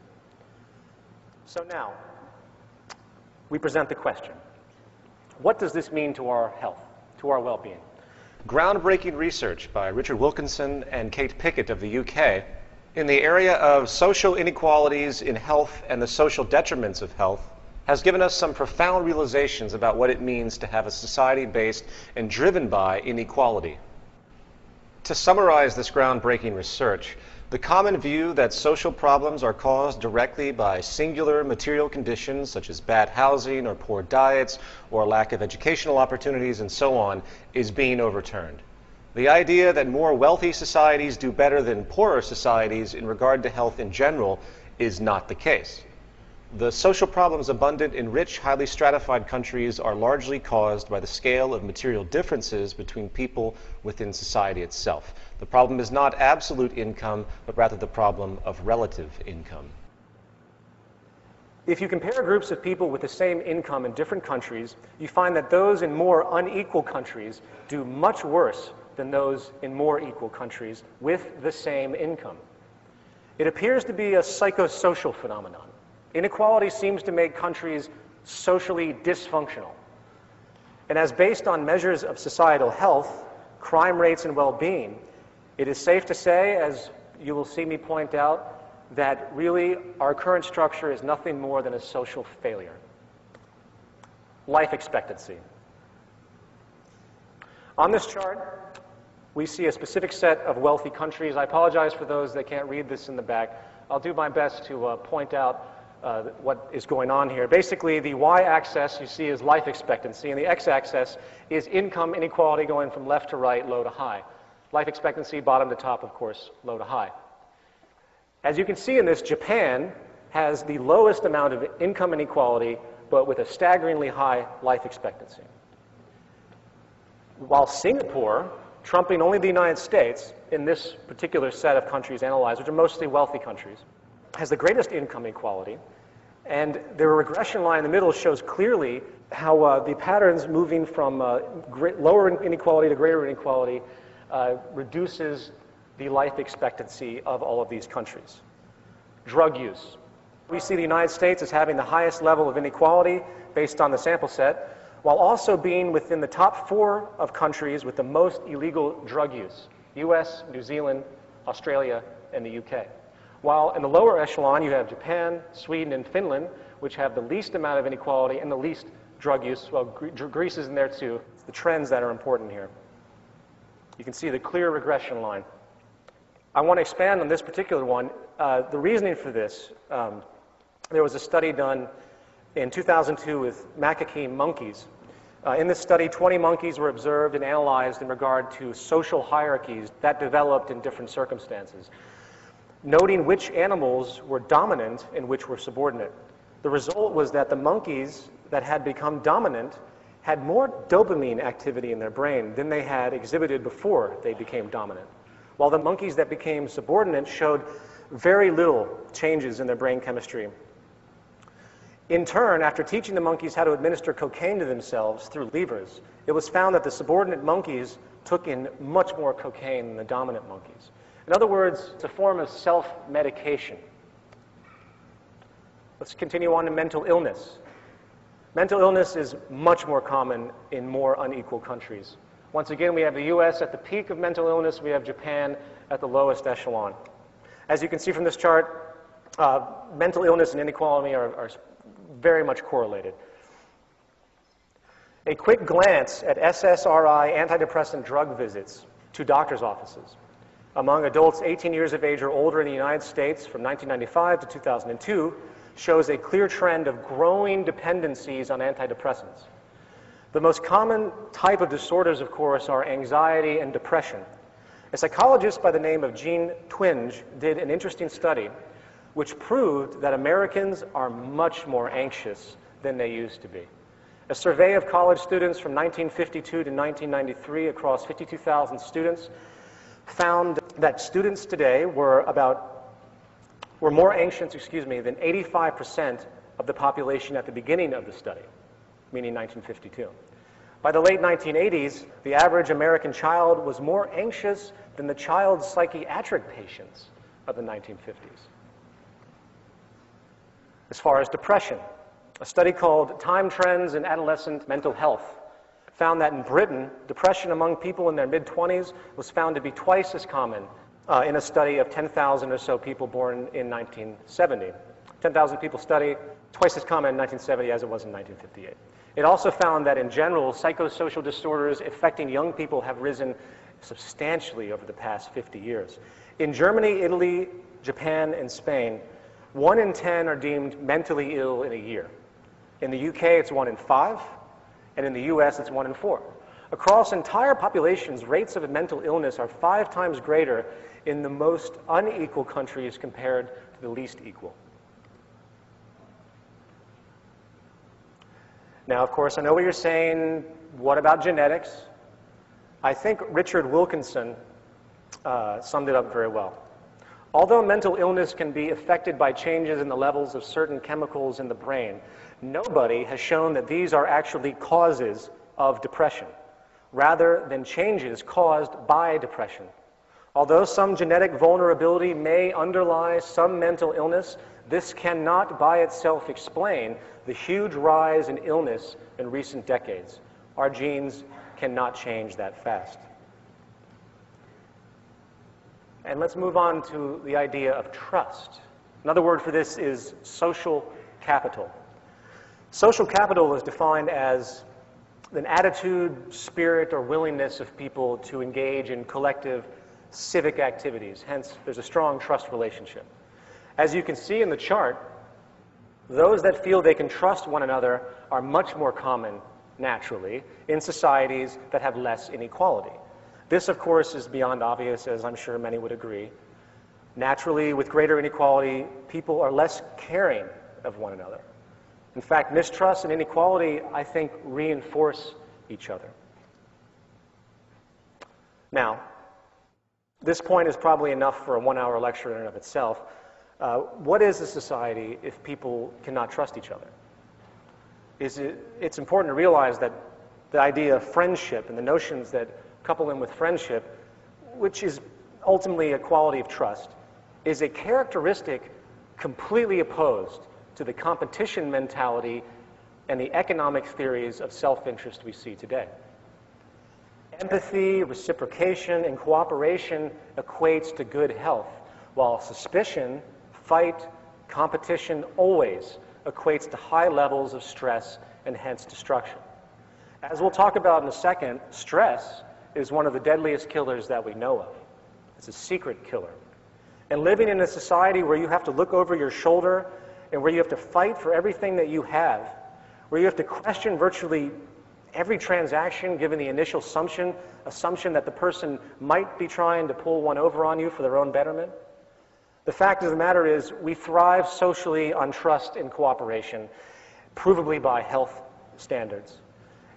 So now, we present the question. What does this mean to our health, to our well-being? Groundbreaking research by Richard Wilkinson and Kate Pickett of the UK in the area of social inequalities in health and the social detriments of health has given us some profound realizations about what it means to have a society based and driven by inequality. To summarize this groundbreaking research, the common view that social problems are caused directly by singular material conditions such as bad housing or poor diets or lack of educational opportunities and so on is being overturned. The idea that more wealthy societies do better than poorer societies in regard to health in general is not the case. The social problems abundant in rich, highly stratified countries are largely caused by the scale of material differences between people within society itself. The problem is not absolute income, but rather the problem of relative income. If you compare groups of people with the same income in different countries, you find that those in more unequal countries do much worse than those in more equal countries with the same income. It appears to be a psychosocial phenomenon. Inequality seems to make countries socially dysfunctional. And as based on measures of societal health, crime rates, and well-being, it is safe to say, as you will see me point out, that really our current structure is nothing more than a social failure. Life expectancy. On this chart, we see a specific set of wealthy countries. I apologize for those that can't read this in the back. I'll do my best to point out what is going on here. Basically, the y-axis you see is life expectancy, and the x-axis is income inequality going from left to right, low to high. Life expectancy, bottom to top, of course, low to high. As you can see in this, Japan has the lowest amount of income inequality, but with a staggeringly high life expectancy. While Singapore, trumping only the United States in this particular set of countries analyzed, which are mostly wealthy countries, has the greatest income equality, and the regression line in the middle shows clearly how the patterns moving from lower inequality to greater inequality reduces the life expectancy of all of these countries. Drug use. We see the United States as having the highest level of inequality based on the sample set, while also being within the top 4 of countries with the most illegal drug use: US, New Zealand, Australia, and the UK. While in the lower echelon, you have Japan, Sweden, and Finland, which have the least amount of inequality and the least drug use. Well, Greece is in there too. It's the trends that are important here. You can see the clear regression line. I want to expand on this particular one. The reasoning for this, there was a study done in 2002 with macaque monkeys. In this study, 20 monkeys were observed and analyzed in regard to social hierarchies that developed in different circumstances, noting which animals were dominant and which were subordinate. The result was that the monkeys that had become dominant had more dopamine activity in their brain than they had exhibited before they became dominant, while the monkeys that became subordinate showed very little changes in their brain chemistry. In turn, after teaching the monkeys how to administer cocaine to themselves through levers, it was found that the subordinate monkeys took in much more cocaine than the dominant monkeys. In other words, it's a form of self-medication. Let's continue on to mental illness. Mental illness is much more common in more unequal countries. Once again, we have the US at the peak of mental illness. We have Japan at the lowest echelon. As you can see from this chart, mental illness and inequality are very much correlated. A quick glance at SSRI antidepressant drug visits to doctor's offices among adults 18 years of age or older in the United States from 1995 to 2002 shows a clear trend of growing dependencies on antidepressants. The most common type of disorders, of course, are anxiety and depression. A psychologist by the name of Jean Twenge did an interesting study which proved that Americans are much more anxious than they used to be. A survey of college students from 1952 to 1993 across 52,000 students found that students today were more anxious, than 85% of the population at the beginning of the study, meaning 1952. By the late 1980s, the average American child was more anxious than the child psychiatric patients of the 1950s. As far as depression, a study called Time Trends in Adolescent Mental Health found that in Britain, depression among people in their mid-20s was found to be twice as common in a study of 10,000 or so people born in 1970. 10,000 people study, twice as common in 1970 as it was in 1958. It also found that in general, psychosocial disorders affecting young people have risen substantially over the past 50 years. In Germany, Italy, Japan, and Spain, 1 in 10 are deemed mentally ill in a year. In the UK, it's 1 in 5, and in the US, it's 1 in 4. Across entire populations, rates of mental illness are 5 times greater in the most unequal countries compared to the least equal. Now, of course, I know what you're saying. What about genetics? I think Richard Wilkinson summed it up very well. Although mental illness can be affected by changes in the levels of certain chemicals in the brain, nobody has shown that these are actually causes of depression, rather than changes caused by depression. Although some genetic vulnerability may underlie some mental illness, this cannot by itself explain the huge rise in illness in recent decades. Our genes cannot change that fast. And let's move on to the idea of trust. Another word for this is social capital. Social capital is defined as an attitude, spirit, or willingness of people to engage in collective civic activities. Hence, there's a strong trust relationship. As you can see in the chart, those that feel they can trust one another are much more common, naturally, in societies that have less inequality. This, of course, is beyond obvious, as I'm sure many would agree. Naturally, with greater inequality, people are less caring of one another. In fact, mistrust and inequality, I think, reinforce each other. Now, this point is probably enough for a 1-hour lecture in and of itself. What is a society if people cannot trust each other? It's important to realize that the idea of friendship and the notions that couple in with friendship, which is ultimately a quality of trust, is a characteristic completely opposed to the competition mentality and the economic theories of self-interest we see today. Empathy, reciprocation, and cooperation equates to good health, while suspicion, fight, competition always equates to high levels of stress and hence destruction. As we'll talk about in a second, stress is one of the deadliest killers that we know of. It's a secret killer. And living in a society where you have to look over your shoulder and where you have to fight for everything that you have, where you have to question virtually every transaction given the initial assumption that the person might be trying to pull one over on you for their own betterment. The fact of the matter is we thrive socially on trust and cooperation, provably by health standards.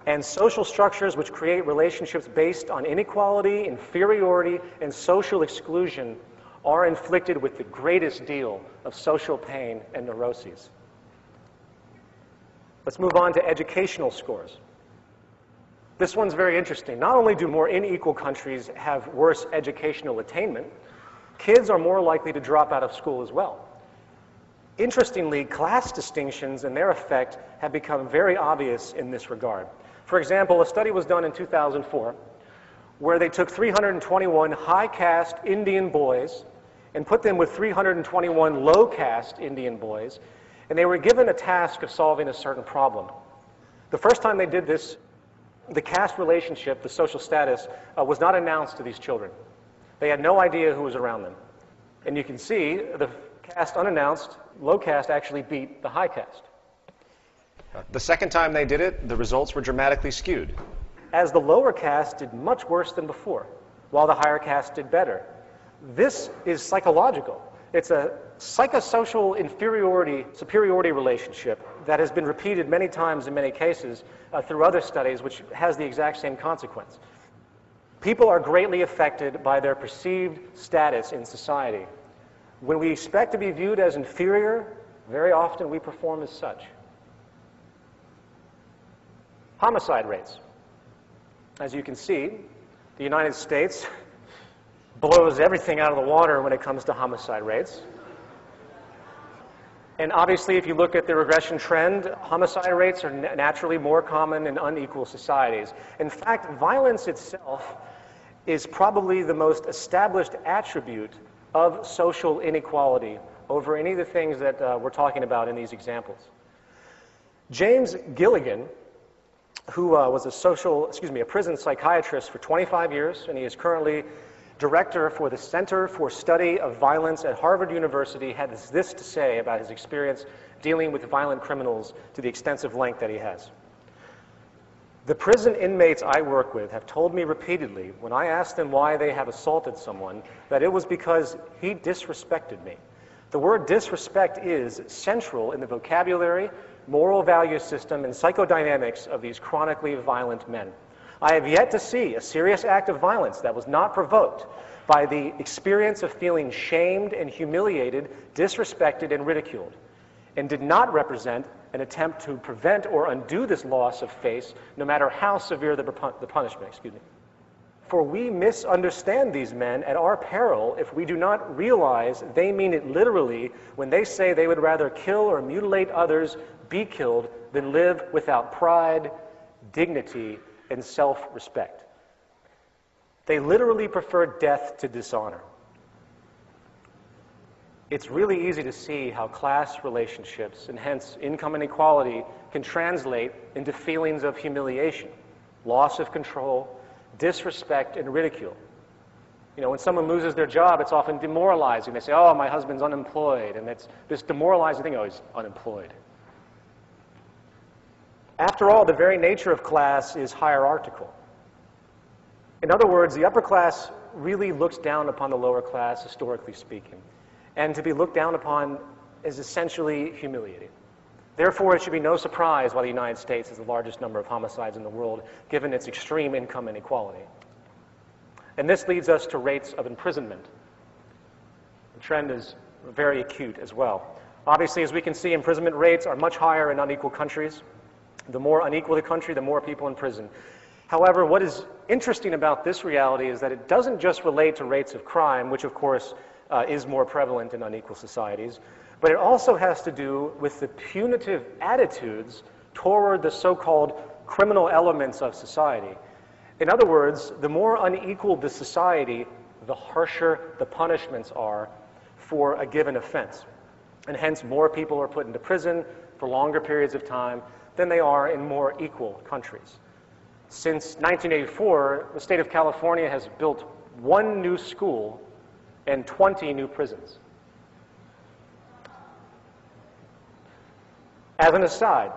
And social structures which create relationships based on inequality, inferiority, and social exclusion are inflicted with the greatest deal of social pain and neuroses. Let's move on to educational scores. This one's very interesting. Not only do more unequal countries have worse educational attainment, kids are more likely to drop out of school as well. Interestingly, class distinctions and their effect have become very obvious in this regard. For example, a study was done in 2004 where they took 321 high-caste Indian boys and put them with 321 low-caste Indian boys, and they were given a task of solving a certain problem. The first time they did this, the caste relationship, the social status, was not announced to these children. They had no idea who was around them. And you can see the caste unannounced, low caste actually beat the high caste. The second time they did it, the results were dramatically skewed. As the lower caste did much worse than before, while the higher caste did better. This is psychological. It's a psychosocial superiority relationship that has been repeated many times in many cases through other studies, which has the exact same consequence. People are greatly affected by their perceived status in society. When we expect to be viewed as inferior, very often we perform as such. Homicide rates. As you can see, the United States blows everything out of the water when it comes to homicide rates. And obviously, if you look at the regression trend, homicide rates are naturally more common in unequal societies. In fact, violence itself is probably the most established attribute of social inequality over any of the things that we're talking about in these examples. James Gilligan, who was a prison psychiatrist for 25 years, and he is currently director for the Center for Study of Violence at Harvard University, had this to say about his experience dealing with violent criminals to the extensive length that he has. The prison inmates I work with have told me repeatedly, when I asked them why they have assaulted someone, that it was because he disrespected me. The word disrespect is central in the vocabulary, moral value system, and psychodynamics of these chronically violent men. I have yet to see a serious act of violence that was not provoked by the experience of feeling shamed and humiliated, disrespected, and ridiculed, and did not represent an attempt to prevent or undo this loss of face, no matter how severe the punishment. For we misunderstand these men at our peril if we do not realize they mean it literally when they say they would rather kill or mutilate others, be killed, than live without pride, dignity, and self-respect. They literally prefer death to dishonor. It's really easy to see how class relationships, and hence income inequality, can translate into feelings of humiliation, loss of control, disrespect, and ridicule. You know, when someone loses their job, it's often demoralizing. They say, oh, my husband's unemployed, and it's this demoralizing thing, oh, he's unemployed. After all, the very nature of class is hierarchical. In other words, the upper class really looks down upon the lower class, historically speaking. And to be looked down upon is essentially humiliating. Therefore, it should be no surprise why the United States has the largest number of homicides in the world, given its extreme income inequality. And this leads us to rates of imprisonment. The trend is very acute as well. Obviously, as we can see, imprisonment rates are much higher in unequal countries. The more unequal the country, the more people in prison. However, what is interesting about this reality is that it doesn't just relate to rates of crime, which of course is more prevalent in unequal societies, but it also has to do with the punitive attitudes toward the so-called criminal elements of society. In other words, the more unequal the society, the harsher the punishments are for a given offense. And hence, more people are put into prison for longer periods of time than they are in more equal countries. Since 1984, the state of California has built 1 new school and 20 new prisons. As an aside,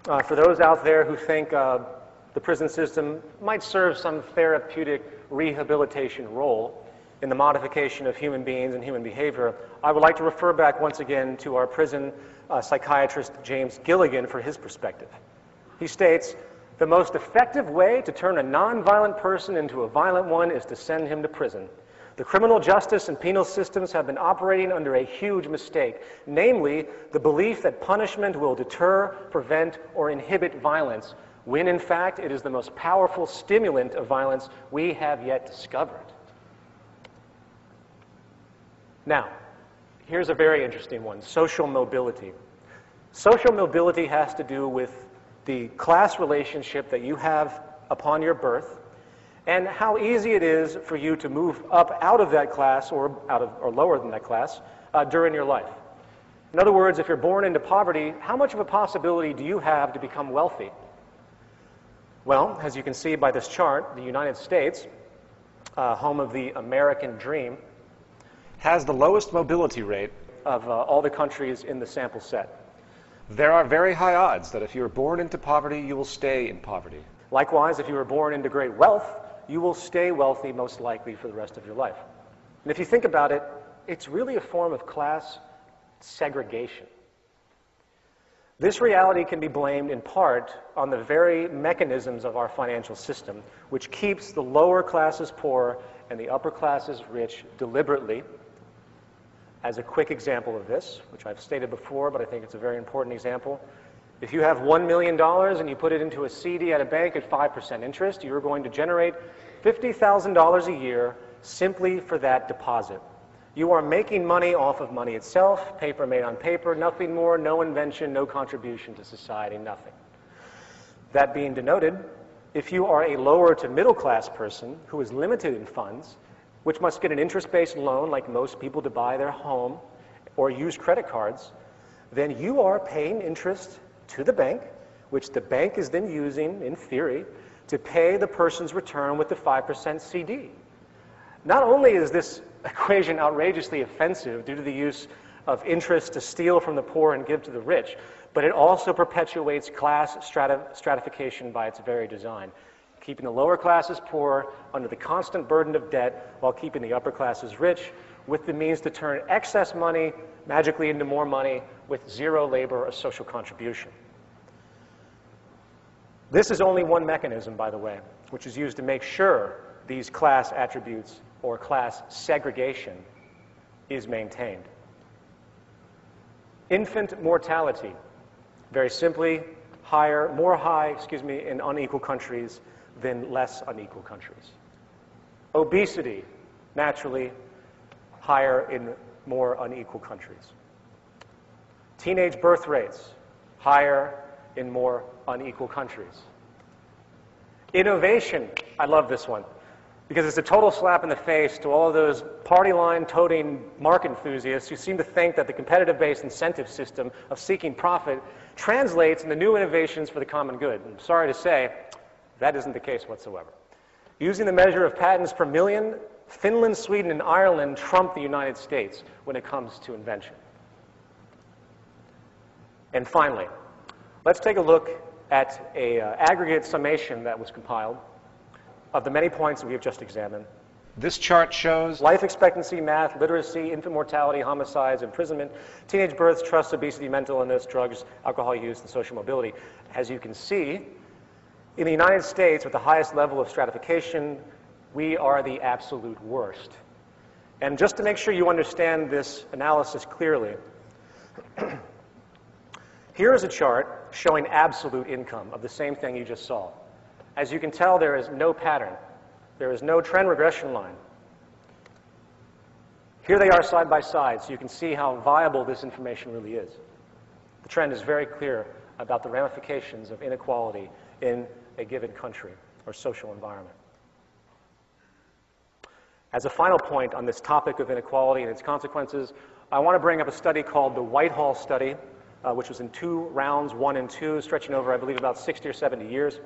for those out there who think the prison system might serve some therapeutic rehabilitation role in the modification of human beings and human behavior, I would like to refer back once again to our prison psychiatrist James Gilligan for his perspective. He states, "The most effective way to turn a nonviolent person into a violent one is to send him to prison. The criminal justice and penal systems have been operating under a huge mistake, namely the belief that punishment will deter, prevent, or inhibit violence, when in fact it is the most powerful stimulant of violence we have yet discovered." Now, here's a very interesting one, social mobility. Social mobility has to do with the class relationship that you have upon your birth and how easy it is for you to move up out of that class or lower than that class during your life. In other words, if you're born into poverty, how much of a possibility do you have to become wealthy? Well, as you can see by this chart, the United States, home of the American dream, Has the lowest mobility rate. of all the countries in the sample set. There are very high odds that if you're born into poverty, you will stay in poverty. Likewise, if you were born into great wealth, you will stay wealthy most likely for the rest of your life. And if you think about it, it's really a form of class segregation. This reality can be blamed in part on the very mechanisms of our financial system, which keeps the lower classes poor and the upper classes rich deliberately. As a quick example of this, which I've stated before, but I think it's a very important example, if you have $1 million and you put it into a CD at a bank at 5% interest, you're going to generate $50,000 a year simply for that deposit. You are making money off of money itself, paper made on paper, nothing more, no invention, no contribution to society, nothing. That being denoted, if you are a lower to middle class person who is limited in funds, which must get an interest-based loan like most people to buy their home or use credit cards, then you are paying interest to the bank, which the bank is then using, in theory, to pay the person's return with the 5% CD. Not only is this equation outrageously offensive due to the use of interest to steal from the poor and give to the rich, but it also perpetuates class stratification by its very design, keeping the lower classes poor under the constant burden of debt while keeping the upper classes rich with the means to turn excess money magically into more money with zero labor or social contribution. This is only one mechanism, by the way, which is used to make sure these class attributes or class segregation is maintained. Infant mortality, very simply, more high in unequal countries than less unequal countries. Obesity, naturally, higher in more unequal countries. Teenage birth rates, higher in more unequal countries. Innovation, I love this one, because it's a total slap in the face to all of those party line toting market enthusiasts who seem to think that the competitive-based incentive system of seeking profit translates into new innovations for the common good. I'm sorry to say, that isn't the case whatsoever. Using the measure of patents per million, Finland, Sweden, and Ireland trump the United States when it comes to invention. And finally, let's take a look at an aggregate summation that was compiled of the many points that we have just examined. This chart shows Life expectancy, math, literacy, infant mortality, homicides, imprisonment, teenage births, trust, obesity, mental illness, drugs, alcohol use, and social mobility. As you can see, in the United States, with the highest level of stratification, we are the absolute worst. And just to make sure you understand this analysis clearly, here is a chart showing absolute income of the same thing you just saw. As you can tell, there is no pattern. There is no trend regression line. Here they are side by side, so you can see how viable this information really is. The trend is very clear about the ramifications of inequality in a given country or social environment. As a final point on this topic of inequality and its consequences, I want to bring up a study called the Whitehall study, which was in 2 rounds, 1 and 2, stretching over, I believe, about 60 or 70 years.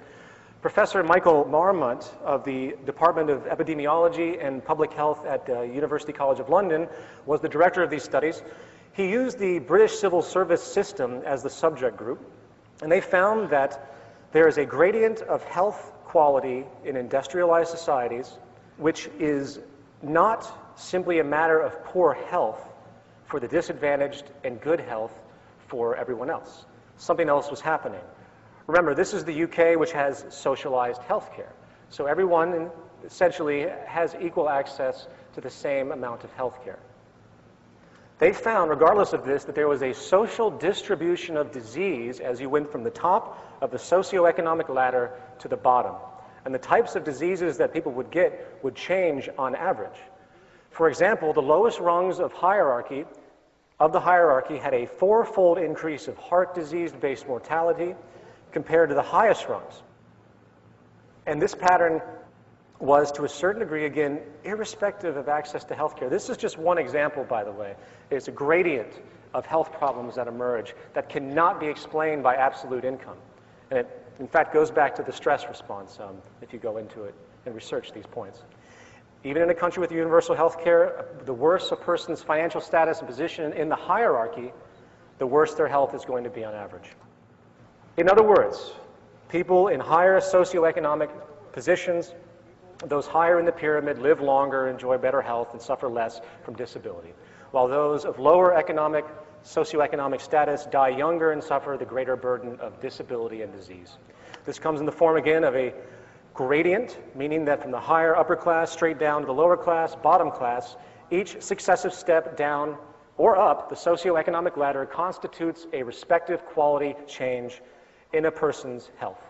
Professor Michael Marmont of the Department of Epidemiology and Public Health at University College of London was the director of these studies. He used the British civil service system as the subject group, and they found that there is a gradient of health quality in industrialized societies, which is not simply a matter of poor health for the disadvantaged and good health for everyone else. Something else was happening. Remember, this is the UK, which has socialized healthcare. So everyone essentially has equal access to the same amount of healthcare. They found, regardless of this, that there was a social distribution of disease as you went from the top of the socioeconomic ladder to the bottom. And the types of diseases that people would get would change on average. For example, the lowest rungs of the hierarchy had a 4-fold increase of heart disease-based mortality compared to the highest rungs. And this pattern was, to a certain degree, again, irrespective of access to healthcare. This is just one example, by the way. It's a gradient of health problems that emerge that cannot be explained by absolute income. And it, in fact, goes back to the stress response if you go into it and research these points. Even in a country with universal health care, the worse a person's financial status and position in the hierarchy, the worse their health is going to be on average. In other words, people in higher socioeconomic positions, those higher in the pyramid, live longer, enjoy better health, and suffer less from disability, while those of lower socioeconomic status die younger and suffer the greater burden of disability and disease. This comes in the form, again, of a gradient, meaning that from the higher upper class straight down to the lower class, bottom class, each successive step down or up the socioeconomic ladder constitutes a respective quality change in a person's health.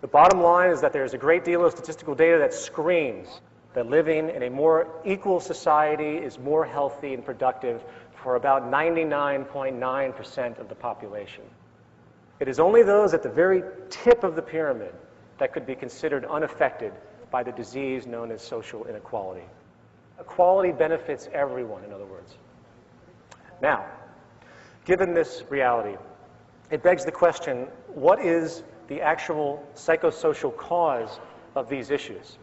The bottom line is that there's a great deal of statistical data that screams that living in a more equal society is more healthy and productive for about 99.9% of the population. It is only those at the very tip of the pyramid that could be considered unaffected by the disease known as social inequality. Equality benefits everyone, in other words. Now, given this reality, it begs the question, what is the actual psychosocial cause of these issues?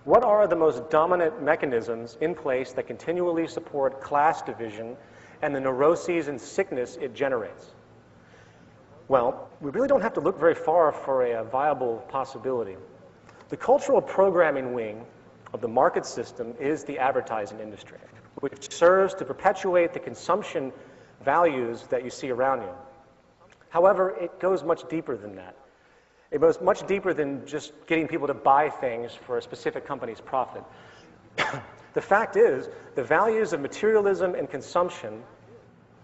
What are the most dominant mechanisms in place that continually support class division and the neuroses and sickness it generates? Well, we really don't have to look very far for a viable possibility. The cultural programming wing of the market system is the advertising industry, which serves to perpetuate the consumption values that you see around you. However, it goes much deeper than that. It goes much deeper than just getting people to buy things for a specific company's profit. The fact is, the values of materialism and consumption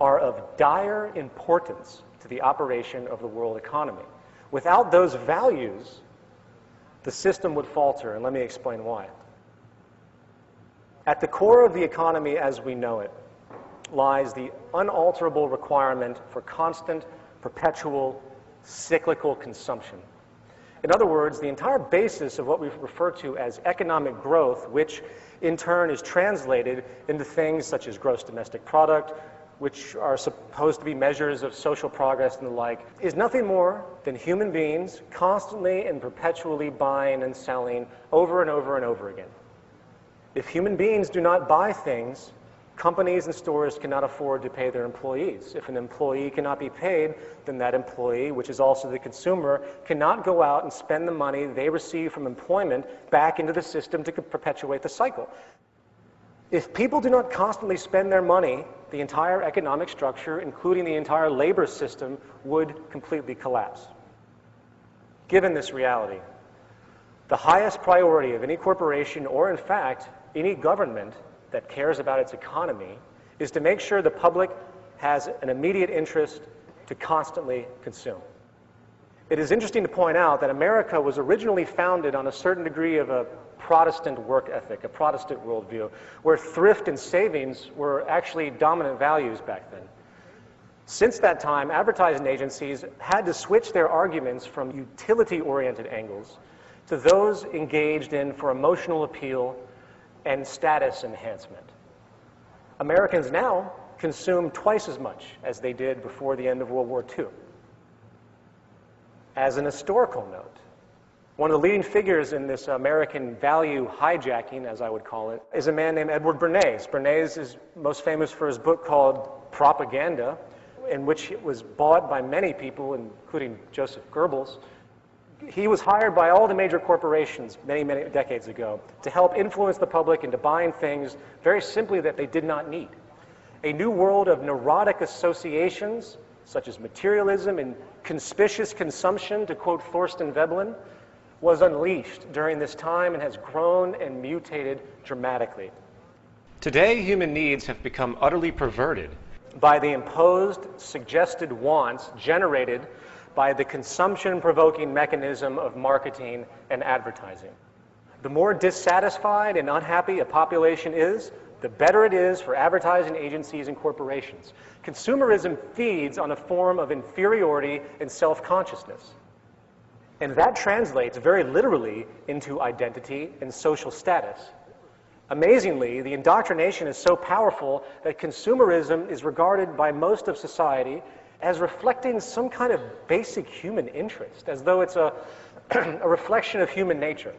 are of dire importance to the operation of the world economy. Without those values, the system would falter, and let me explain why. At the core of the economy as we know it lies the unalterable requirement for constant, perpetual, cyclical consumption. In other words, the entire basis of what we refer to as economic growth, which in turn is translated into things such as gross domestic product, which are supposed to be measures of social progress and the like, is nothing more than human beings constantly and perpetually buying and selling over and over and over again. If human beings do not buy things, companies and stores cannot afford to pay their employees. If an employee cannot be paid, then that employee, which is also the consumer, cannot go out and spend the money they receive from employment back into the system to perpetuate the cycle. If people do not constantly spend their money, the entire economic structure, including the entire labor system, would completely collapse. Given this reality, the highest priority of any corporation, or in fact, any government that cares about its economy, is to make sure the public has an immediate interest to constantly consume. It is interesting to point out that America was originally founded on a certain degree of a Protestant work ethic, a Protestant worldview, where thrift and savings were actually dominant values back then. Since that time, advertising agencies had to switch their arguments from utility-oriented angles to those engaged in for emotional appeal and status enhancement. Americans now consume twice as much as they did before the end of World War II. As an historical note, one of the leading figures in this American value hijacking, as I would call it, is a man named Edward Bernays. Bernays is most famous for his book called Propaganda, in which it was bought by many people, including Joseph Goebbels. He was hired by all the major corporations many, many decades ago to help influence the public into buying things very simply that they did not need. A new world of neurotic associations, such as materialism and conspicuous consumption, to quote Thorsten Veblen, was unleashed during this time and has grown and mutated dramatically. Today, human needs have become utterly perverted By the imposed, suggested wants generated by the consumption-provoking mechanism of marketing and advertising. The more dissatisfied and unhappy a population is, the better it is for advertising agencies and corporations. Consumerism feeds on a form of inferiority and self-consciousness. And that translates very literally into identity and social status. Amazingly, the indoctrination is so powerful that consumerism is regarded by most of society as reflecting some kind of basic human interest, as though it's a reflection of human nature.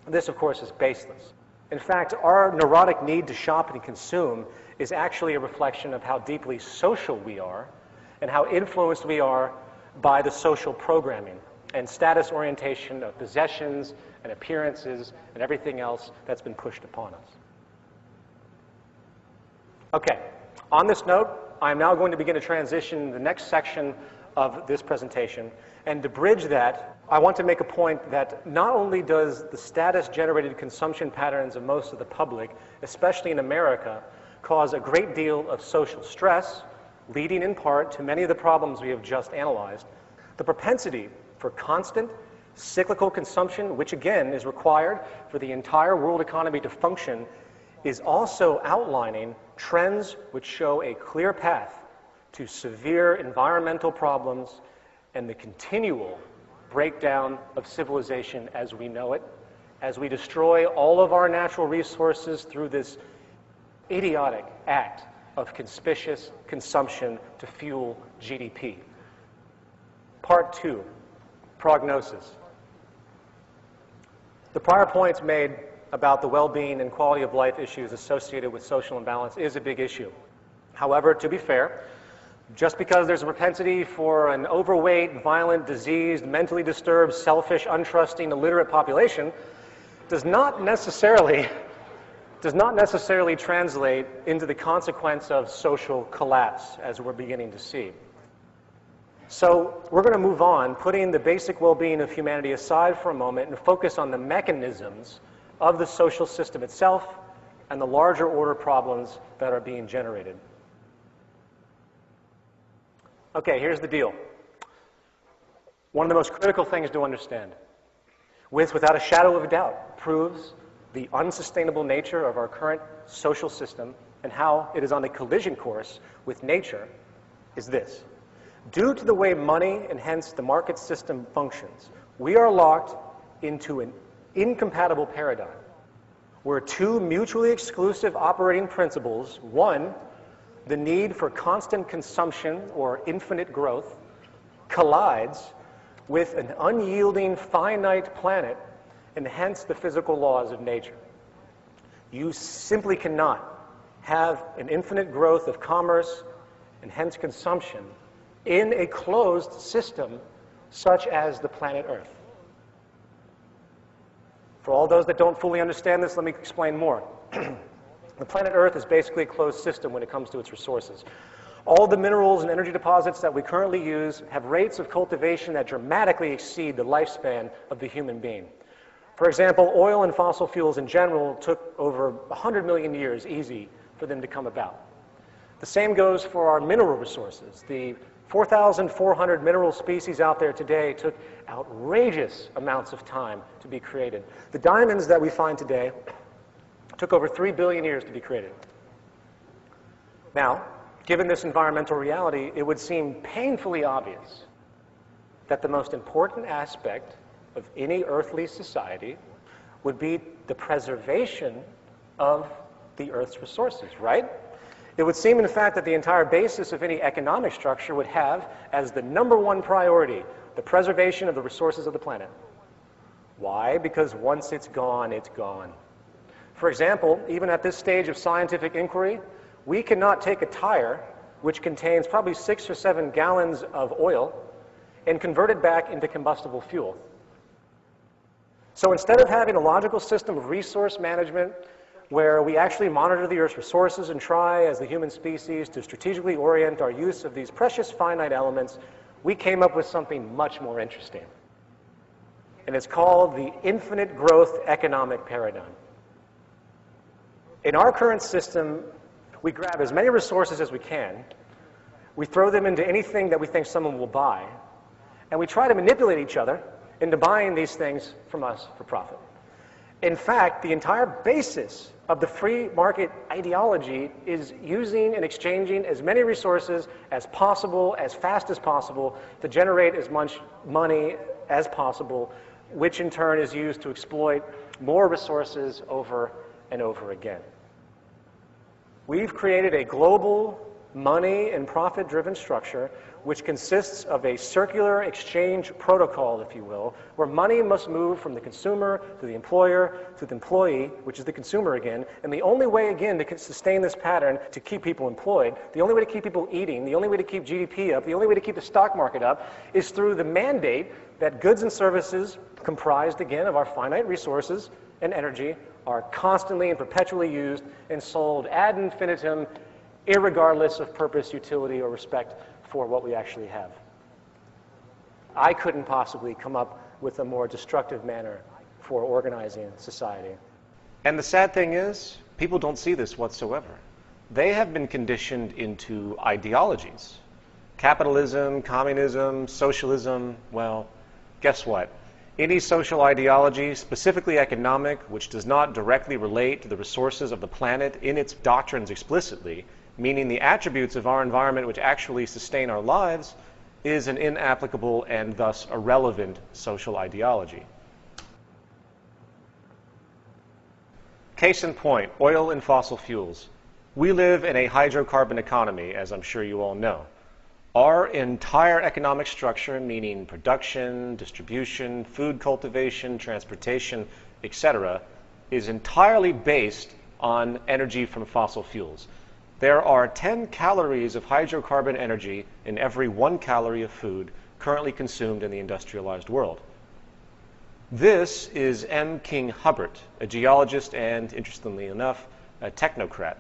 This, of course, is baseless. In fact, our neurotic need to shop and consume is actually a reflection of how deeply social we are and how influenced we are by the social programming and status orientation of possessions and appearances and everything else that's been pushed upon us. Okay, on this note, I'm now going to begin to transition the next section of this presentation. And to bridge that, I want to make a point that not only does the status-generated consumption patterns of most of the public, especially in America, cause a great deal of social stress, leading in part to many of the problems we have just analyzed, the propensity for constant cyclical consumption, which again is required for the entire world economy to function, is also outlining trends which show a clear path to severe environmental problems and the continual breakdown of civilization as we know it, as we destroy all of our natural resources through this idiotic act of conspicuous consumption to fuel GDP. Part 2, prognosis. The prior points made about the well-being and quality of life issues associated with social imbalance is a big issue. However, to be fair, just because there's a propensity for an overweight, violent, diseased, mentally disturbed, selfish, untrusting, illiterate population does not necessarily translate into the consequence of social collapse, as we're beginning to see. So we're going to move on, putting the basic well-being of humanity aside for a moment and focus on the mechanisms of the social system itself and the larger order problems that are being generated. Okay, here's the deal. One of the most critical things to understand, without a shadow of a doubt, proves the unsustainable nature of our current social system and how it is on a collision course with nature, is this. Due to the way money and hence the market system functions, we are locked into an incompatible paradigm where two mutually exclusive operating principles, one, the need for constant consumption or infinite growth, collides with an unyielding finite planet and hence the physical laws of nature. You simply cannot have an infinite growth of commerce and hence consumption in a closed system such as the planet Earth. For all those that don't fully understand this, let me explain more. The planet Earth is basically a closed system when it comes to its resources. All the minerals and energy deposits that we currently use have rates of cultivation that dramatically exceed the lifespan of the human being. For example, oil and fossil fuels in general took over 100 million years easy for them to come about. The same goes for our mineral resources. The 4,400 mineral species out there today took outrageous amounts of time to be created. The diamonds that we find today took over 3 billion years to be created. Now, given this environmental reality, it would seem painfully obvious that the most important aspect of any earthly society would be the preservation of the Earth's resources, right? It would seem, in fact, that the entire basis of any economic structure would have as the number one priority the preservation of the resources of the planet. Why? Because once it's gone, it's gone. For example, even at this stage of scientific inquiry, we cannot take a tire, which contains probably 6 or 7 gallons of oil, and convert it back into combustible fuel. So instead of having a logical system of resource management where we actually monitor the Earth's resources and try, as the human species, to strategically orient our use of these precious finite elements, we came up with something much more interesting. And it's called the infinite growth economic paradigm. In our current system, we grab as many resources as we can, we throw them into anything that we think someone will buy, and we try to manipulate each other into buying these things from us for profit. In fact, the entire basis of the free market ideology is using and exchanging as many resources as possible, as fast as possible, to generate as much money as possible, which in turn is used to exploit more resources over and over again. We've created a global money and profit-driven structure which consists of a circular exchange protocol, if you will, where money must move from the consumer to the employer to the employee, which is the consumer again, and the only way, again, to sustain this pattern, to keep people employed, the only way to keep people eating, the only way to keep GDP up, the only way to keep the stock market up, is through the mandate that goods and services comprised, again, of our finite resources and energy are constantly and perpetually used and sold ad infinitum, irregardless of purpose, utility, or respect for what we actually have. I couldn't possibly come up with a more destructive manner for organizing society. And the sad thing is, people don't see this whatsoever. They have been conditioned into ideologies. Capitalism, communism, socialism, well, guess what? Any social ideology, specifically economic, which does not directly relate to the resources of the planet in its doctrines explicitly, meaning the attributes of our environment which actually sustain our lives, is an inapplicable and thus irrelevant social ideology. Case in point, oil and fossil fuels. We live in a hydrocarbon economy, as I'm sure you all know. Our entire economic structure, meaning production, distribution, food cultivation, transportation, etc., is entirely based on energy from fossil fuels. There are 10 calories of hydrocarbon energy in every 1 calorie of food currently consumed in the industrialized world. This is M. King Hubbert, a geologist and, interestingly enough, a technocrat.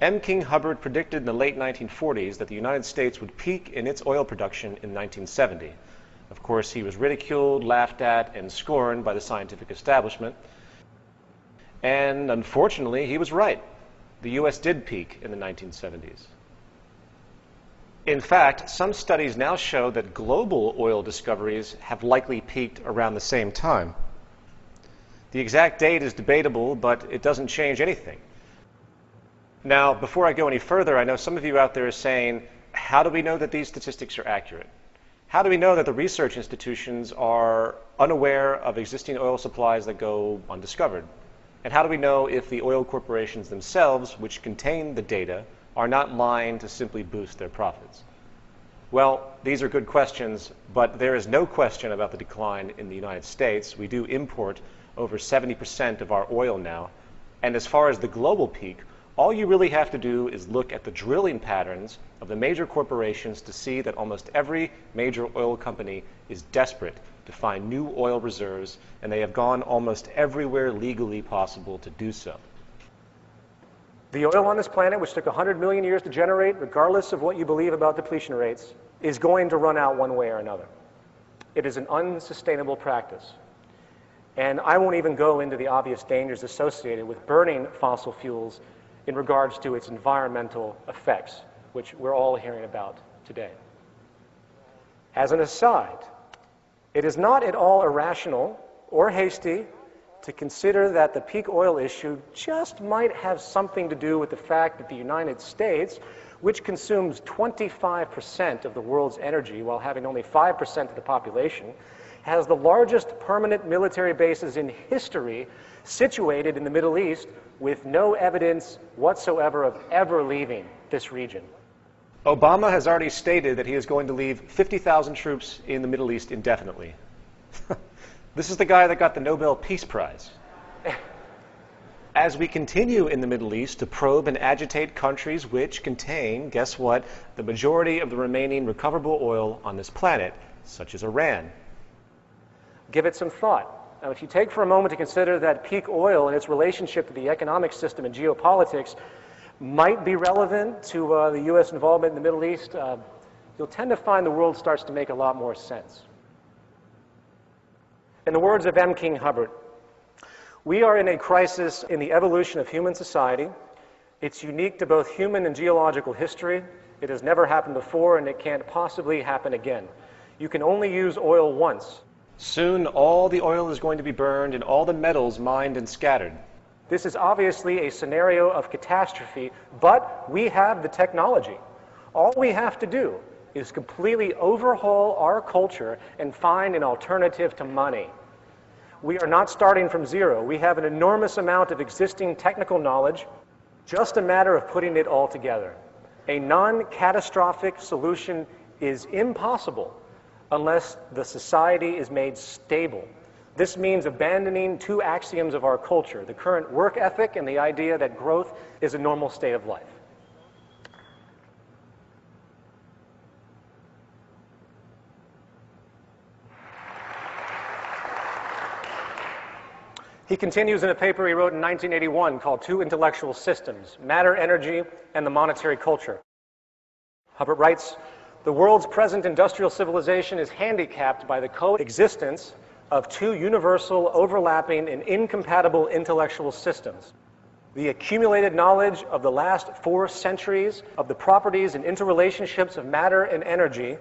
M. King Hubbert predicted in the late 1940s that the United States would peak in its oil production in 1970. Of course, he was ridiculed, laughed at, and scorned by the scientific establishment. And unfortunately, he was right. The U.S. did peak in the 1970s. In fact, some studies now show that global oil discoveries have likely peaked around the same time. The exact date is debatable, but it doesn't change anything. Now, before I go any further, I know some of you out there are saying, how do we know that these statistics are accurate? How do we know that the research institutions are unaware of existing oil supplies that go undiscovered? And how do we know if the oil corporations themselves, which contain the data, are not lying to simply boost their profits? Well, these are good questions, but there is no question about the decline in the United States. We do import over 70% of our oil now. And as far as the global peak, all you really have to do is look at the drilling patterns of the major corporations to see that almost every major oil company is desperate to find new oil reserves, and they have gone almost everywhere legally possible to do so. The oil on this planet, which took 100 million years to generate, regardless of what you believe about depletion rates, is going to run out one way or another. It is an unsustainable practice. And I won't even go into the obvious dangers associated with burning fossil fuels in regards to its environmental effects, which we're all hearing about today. As an aside, it is not at all irrational or hasty to consider that the peak oil issue just might have something to do with the fact that the United States, which consumes 25% of the world's energy while having only 5% of the population, has the largest permanent military bases in history situated in the Middle East with no evidence whatsoever of ever leaving this region. Obama has already stated that he is going to leave 50,000 troops in the Middle East indefinitely. This is the guy that got the Nobel Peace Prize. As we continue in the Middle East to probe and agitate countries which contain, guess what, the majority of the remaining recoverable oil on this planet, such as Iran. Give it some thought. Now, if you take for a moment to consider that peak oil and its relationship to the economic system and geopolitics might be relevant to the U.S. involvement in the Middle East, you'll tend to find the world starts to make a lot more sense. In the words of M. King Hubbard, we are in a crisis in the evolution of human society. It's unique to both human and geological history. It has never happened before, and it can't possibly happen again. You can only use oil once. Soon, all the oil is going to be burned and all the metals mined and scattered. This is obviously a scenario of catastrophe, but we have the technology. All we have to do is completely overhaul our culture and find an alternative to money. We are not starting from zero. We have an enormous amount of existing technical knowledge, just a matter of putting it all together. A non-catastrophic solution is impossible unless the society is made stable. This means abandoning two axioms of our culture, the current work ethic and the idea that growth is a normal state of life. He continues in a paper he wrote in 1981 called Two Intellectual Systems, Matter, Energy, and the Monetary Culture. Hubbard writes, the world's present industrial civilization is handicapped by the coexistence of two universal, overlapping, and incompatible intellectual systems. The accumulated knowledge of the last 4 centuries of the properties and interrelationships of matter and energy,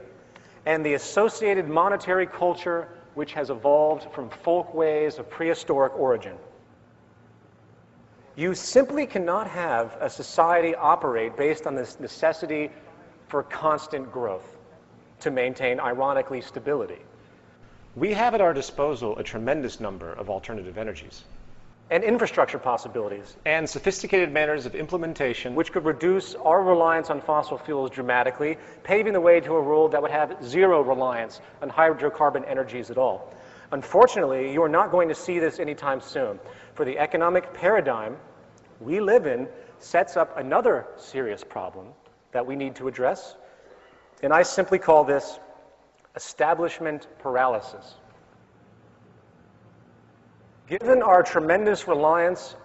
and the associated monetary culture which has evolved from folk ways of prehistoric origin. You simply cannot have a society operate based on this necessity for constant growth to maintain, ironically, stability. We have at our disposal a tremendous number of alternative energies. And infrastructure possibilities. And sophisticated manners of implementation, which could reduce our reliance on fossil fuels dramatically, paving the way to a world that would have zero reliance on hydrocarbon energies at all. Unfortunately, you are not going to see this anytime soon, for the economic paradigm we live in sets up another serious problem that we need to address, and I simply call this establishment paralysis. Given our tremendous reliance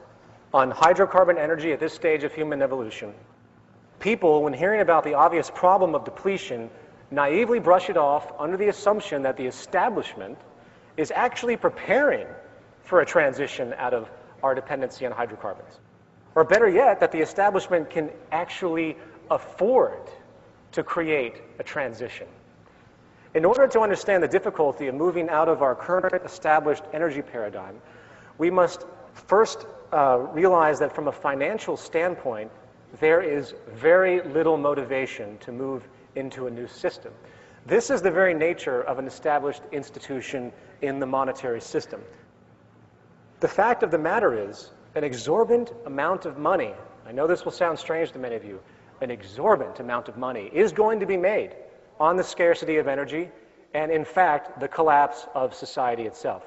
on hydrocarbon energy at this stage of human evolution, people, when hearing about the obvious problem of depletion, naively brush it off under the assumption that the establishment is actually preparing for a transition out of our dependency on hydrocarbons. Or better yet, that the establishment can actually afford to create a transition. In order to understand the difficulty of moving out of our current established energy paradigm, we must first realize that from a financial standpoint, there is very little motivation to move into a new system. This is the very nature of an established institution in the monetary system. The fact of the matter is, an exorbitant amount of money, I know this will sound strange to many of you, an exorbitant amount of money is going to be made on the scarcity of energy and, in fact, the collapse of society itself.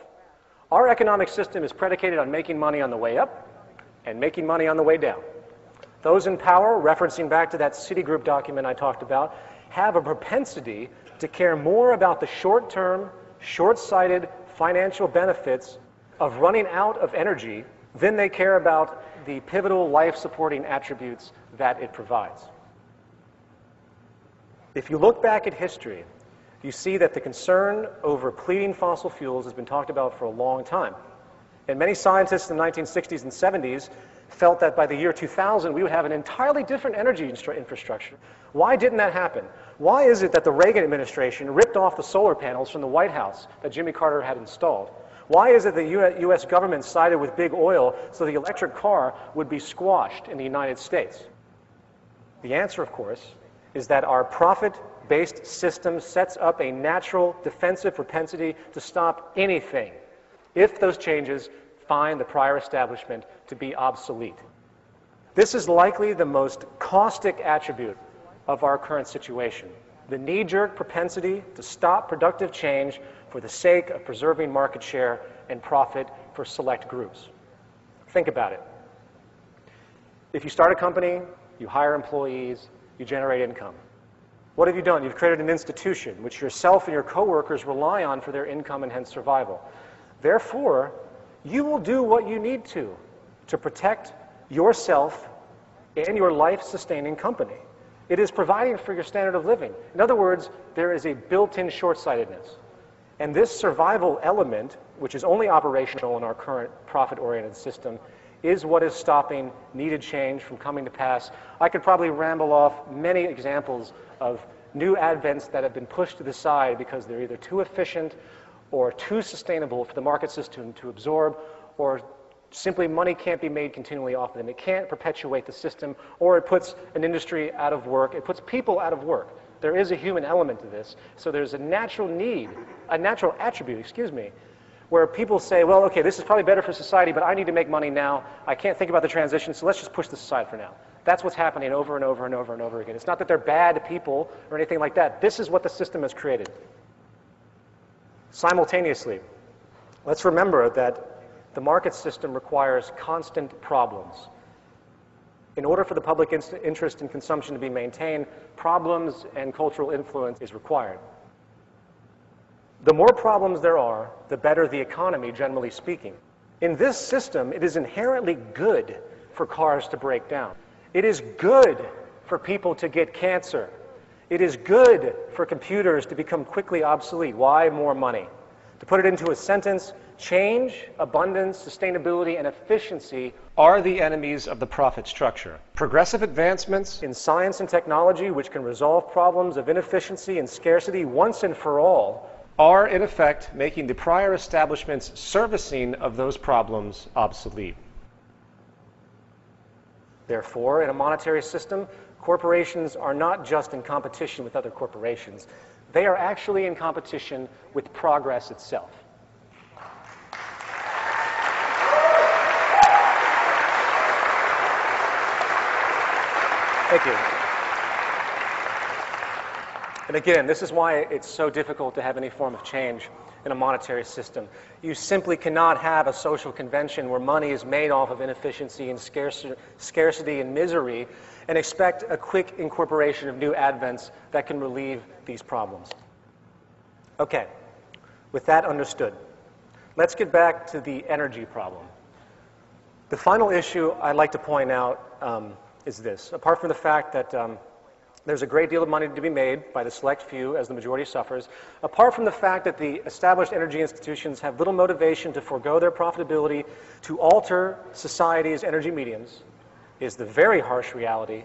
Our economic system is predicated on making money on the way up and making money on the way down. Those in power, referencing back to that Citigroup document I talked about, have a propensity to care more about the short-term, short-sighted financial benefits of running out of energy than they care about the pivotal life-supporting attributes that it provides. If you look back at history, you see that the concern over depleting fossil fuels has been talked about for a long time. And many scientists in the 1960s and 70s felt that by the year 2000, we would have an entirely different energy infrastructure. Why didn't that happen? Why is it that the Reagan administration ripped off the solar panels from the White House that Jimmy Carter had installed? Why is it the U.S. government sided with big oil so the electric car would be squashed in the United States? The answer, of course, is that our profit market-based system sets up a natural defensive propensity to stop anything if those changes find the prior establishment to be obsolete. This is likely the most caustic attribute of our current situation, the knee-jerk propensity to stop productive change for the sake of preserving market share and profit for select groups. Think about it. If you start a company, you hire employees, you generate income. What have you done? You've created an institution which yourself and your coworkers rely on for their income and hence survival. Therefore, you will do what you need to protect yourself and your life-sustaining company. It is providing for your standard of living. In other words, there is a built-in short-sightedness. And this survival element, which is only operational in our current profit-oriented system, is what is stopping needed change from coming to pass. I could probably ramble off many examples of new advents that have been pushed to the side because they're either too efficient or too sustainable for the market system to absorb, or simply money can't be made continually off of them. It can't perpetuate the system, or it puts an industry out of work. It puts people out of work. There is a human element to this. So there's a natural need, a natural attribute, where people say, well, okay, this is probably better for society, but I need to make money now. I can't think about the transition, so let's just push this aside for now. That's what's happening over and over and over and over again. It's not that they're bad people or anything like that. This is what the system has created. Simultaneously, let's remember that the market system requires constant problems. In order for the public interest in consumption to be maintained, problems and cultural influence is required. The more problems there are, the better the economy, generally speaking. In this system, it is inherently good for cars to break down. It is good for people to get cancer. It is good for computers to become quickly obsolete. Why? More money. To put it into a sentence, change, abundance, sustainability, and efficiency are the enemies of the profit structure. Progressive advancements in science and technology, which can resolve problems of inefficiency and scarcity once and for all, are, in effect, making the prior establishment's servicing of those problems obsolete. Therefore, in a monetary system, corporations are not just in competition with other corporations. They are actually in competition with progress itself. Thank you. And again, this is why it's so difficult to have any form of change in a monetary system. You simply cannot have a social convention where money is made off of inefficiency and scarcity and misery and expect a quick incorporation of new advents that can relieve these problems. Okay, with that understood, let's get back to the energy problem. The final issue I'd like to point out is this. Apart from the fact that there's a great deal of money to be made by the select few as the majority suffers, apart from the fact that the established energy institutions have little motivation to forego their profitability to alter society's energy mediums, is the very harsh reality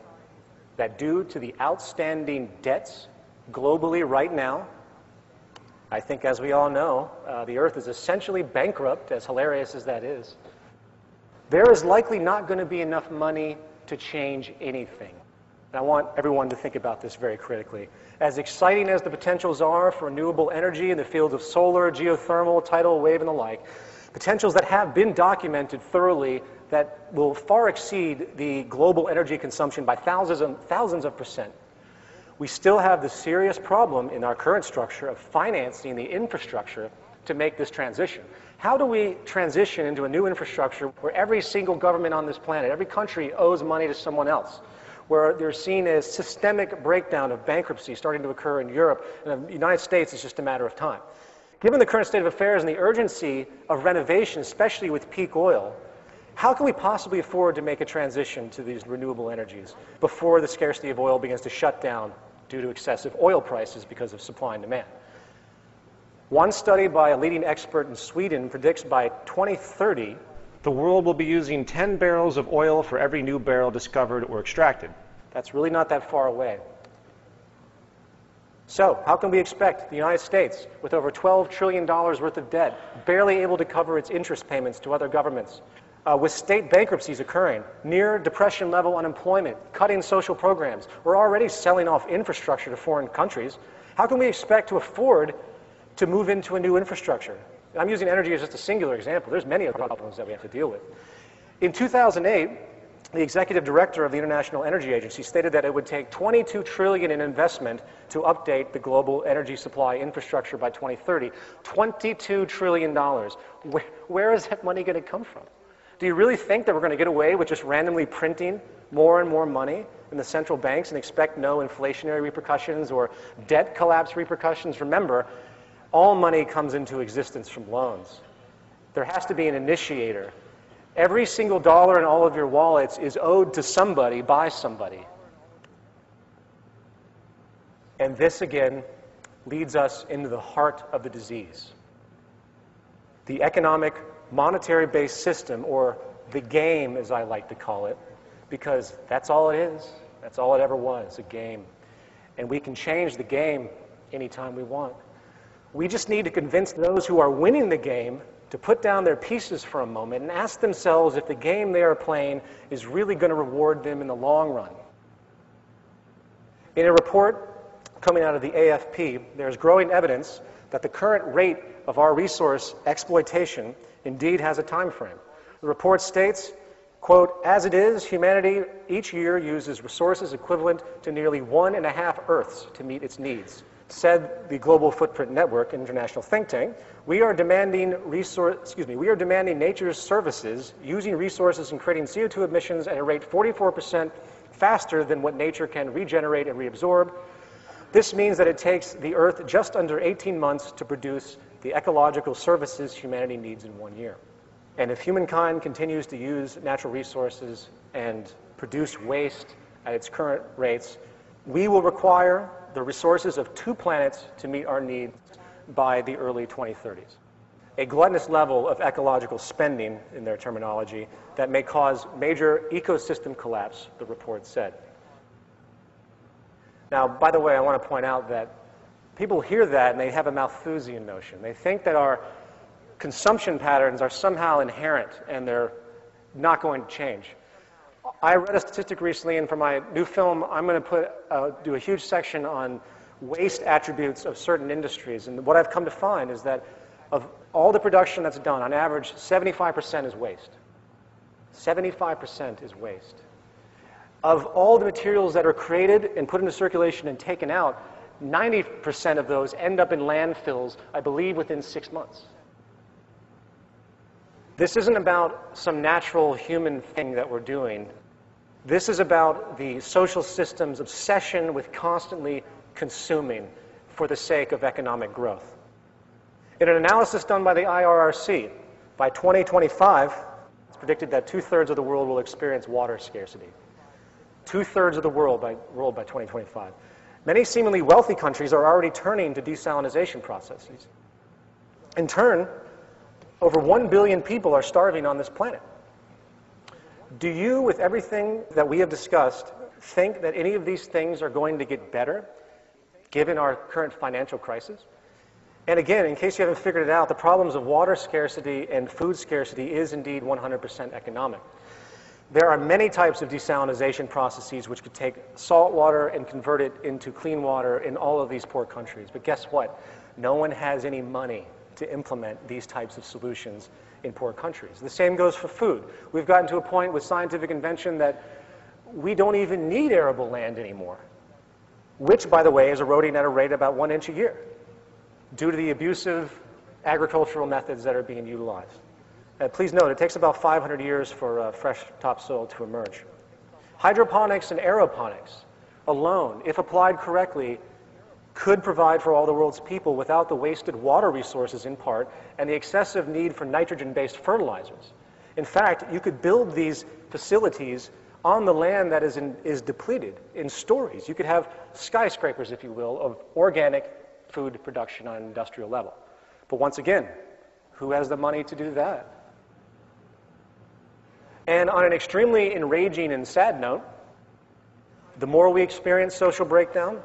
that due to the outstanding debts globally right now, I think as we all know, the Earth is essentially bankrupt, as hilarious as that is. There is likely not going to be enough money to change anything. And I want everyone to think about this very critically. As exciting as the potentials are for renewable energy in the fields of solar, geothermal, tidal wave, and the like, potentials that have been documented thoroughly that will far exceed the global energy consumption by thousands of percent. We still have the serious problem in our current structure of financing the infrastructure to make this transition. How do we transition into a new infrastructure where every single government on this planet, every country owes money to someone else, where they're seen as systemic breakdown of bankruptcy starting to occur in Europe, and the United States is just a matter of time? Given the current state of affairs and the urgency of renovation, especially with peak oil, how can we possibly afford to make a transition to these renewable energies before the scarcity of oil begins to shut down due to excessive oil prices because of supply and demand? One study by a leading expert in Sweden predicts by 2030, the world will be using 10 barrels of oil for every new barrel discovered or extracted. That's really not that far away. So, how can we expect the United States, with over $12 trillion worth of debt, barely able to cover its interest payments to other governments, with state bankruptcies occurring, near depression-level unemployment, cutting social programs. We're already selling off infrastructure to foreign countries. How can we expect to afford to move into a new infrastructure? I'm using energy as just a singular example. There's many other problems that we have to deal with. In 2008, the executive director of the International Energy Agency stated that it would take $22 trillion in investment to update the global energy supply infrastructure by 2030. $22 trillion. Where is that money going to come from? Do you really think that we're going to get away with just randomly printing more and more money in the central banks and expect no inflationary repercussions or debt collapse repercussions? Remember, all money comes into existence from loans. There has to be an initiator. Every single dollar in all of your wallets is owed to somebody by somebody. And this, again, leads us into the heart of the disease. The economic, monetary-based system, or the game, as I like to call it, because that's all it is. That's all it ever was, a game. And we can change the game anytime we want. We just need to convince those who are winning the game to put down their pieces for a moment and ask themselves if the game they are playing is really going to reward them in the long run. In a report coming out of the AFP, there's growing evidence that the current rate of our resource exploitation indeed has a time frame. The report states, quote, "As it is, humanity each year uses resources equivalent to nearly 1.5 Earths to meet its needs." Said the Global Footprint Network, an international think tank, we are demanding nature's services, using resources and creating CO2 emissions at a rate 44% faster than what nature can regenerate and reabsorb. This means that it takes the Earth just under 18 months to produce the ecological services humanity needs in 1 year. And if humankind continues to use natural resources and produce waste at its current rates, we will require the resources of 2 planets to meet our needs by the early 2030s. A gluttonous level of ecological spending, in their terminology, that may cause major ecosystem collapse, the report said. Now, by the way, I want to point out that people hear that and they have a Malthusian notion. They think that our consumption patterns are somehow inherent and they're not going to change. I read a statistic recently, and for my new film, I'm going to do a huge section on waste attributes of certain industries. And what I've come to find is that of all the production that's done, on average, 75% is waste. 75% is waste. Of all the materials that are created and put into circulation and taken out, 90% of those end up in landfills, I believe, within 6 months. This isn't about some natural human thing that we're doing. This is about the social system's obsession with constantly consuming for the sake of economic growth. In an analysis done by the IRRC, by 2025, it's predicted that 2/3 of the world will experience water scarcity. 2/3 of the world by 2025. Many seemingly wealthy countries are already turning to desalination processes. In turn, over 1 billion people are starving on this planet. Do you, with everything that we have discussed, think that any of these things are going to get better, given our current financial crisis? And again, in case you haven't figured it out, the problems of water scarcity and food scarcity is indeed 100% economic. There are many types of desalination processes which could take salt water and convert it into clean water in all of these poor countries. But guess what? No one has any money to implement these types of solutions in poor countries. The same goes for food. We've gotten to a point with scientific invention that we don't even need arable land anymore, which, by the way, is eroding at a rate about 1 inch a year due to the abusive agricultural methods that are being utilized. Please note, it takes about 500 years for fresh topsoil to emerge. Hydroponics and aeroponics alone, if applied correctly, could provide for all the world's people without the wasted water resources in part and the excessive need for nitrogen-based fertilizers. In fact, you could build these facilities on the land that is depleted in stories. You could have skyscrapers, if you will, of organic food production on an industrial level. But once again, who has the money to do that? And on an extremely enraging and sad note, the more we experience social breakdown,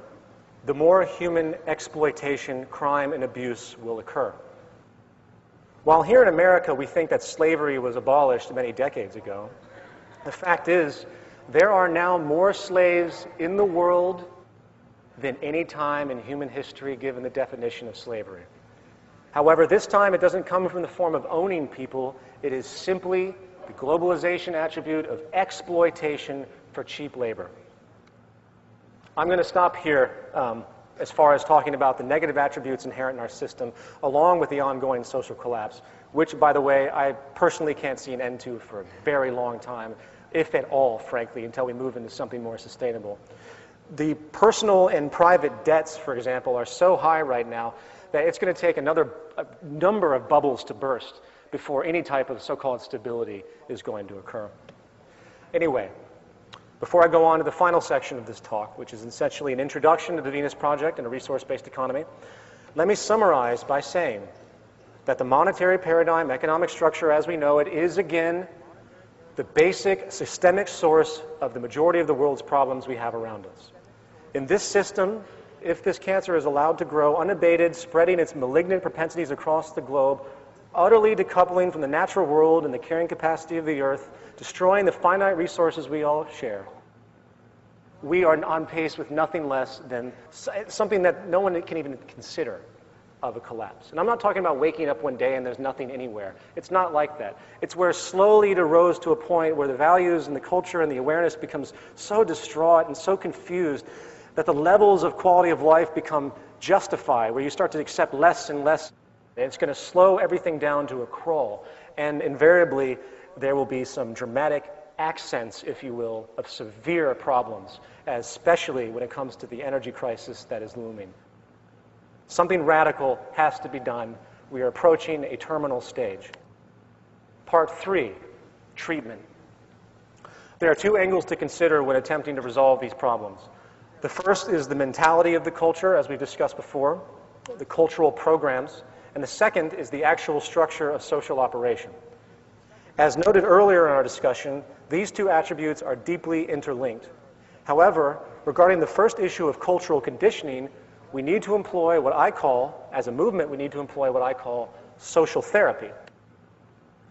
the more human exploitation, crime, and abuse will occur. While here in America we think that slavery was abolished many decades ago, the fact is there are now more slaves in the world than any time in human history given the definition of slavery. However, this time it doesn't come from the form of owning people, it is simply the globalization attribute of exploitation for cheap labor. I'm going to stop here as far as talking about the negative attributes inherent in our system, along with the ongoing social collapse, which, by the way, I personally can't see an end to for a very long time, if at all, frankly, until we move into something more sustainable. The personal and private debts, for example, are so high right now that it's going to take a number of bubbles to burst before any type of so-called stability is going to occur. Anyway, before I go on to the final section of this talk, which is essentially an introduction to the Venus Project and a resource-based economy, let me summarize by saying that the monetary paradigm, economic structure as we know it, is again the basic systemic source of the majority of the world's problems we have around us. In this system, if this cancer is allowed to grow unabated, spreading its malignant propensities across the globe, utterly decoupling from the natural world and the carrying capacity of the earth, destroying the finite resources we all share, we are on pace with nothing less than something that no one can even consider of a collapse. And I'm not talking about waking up one day and there's nothing anywhere. It's not like that. It's where slowly it arose to a point where the values and the culture and the awareness becomes so distraught and so confused that the levels of quality of life become justified, where you start to accept less and less. It's going to slow everything down to a crawl. And invariably, there will be some dramatic accents, if you will, of severe problems, especially when it comes to the energy crisis that is looming. Something radical has to be done. We are approaching a terminal stage. Part 3, treatment. There are two angles to consider when attempting to resolve these problems. The first is the mentality of the culture, as we've discussed before, the cultural programs, and the second is the actual structure of social operation. As noted earlier in our discussion, these two attributes are deeply interlinked. However, regarding the first issue of cultural conditioning, we need to employ what I call, as a movement, we need to employ what I call social therapy.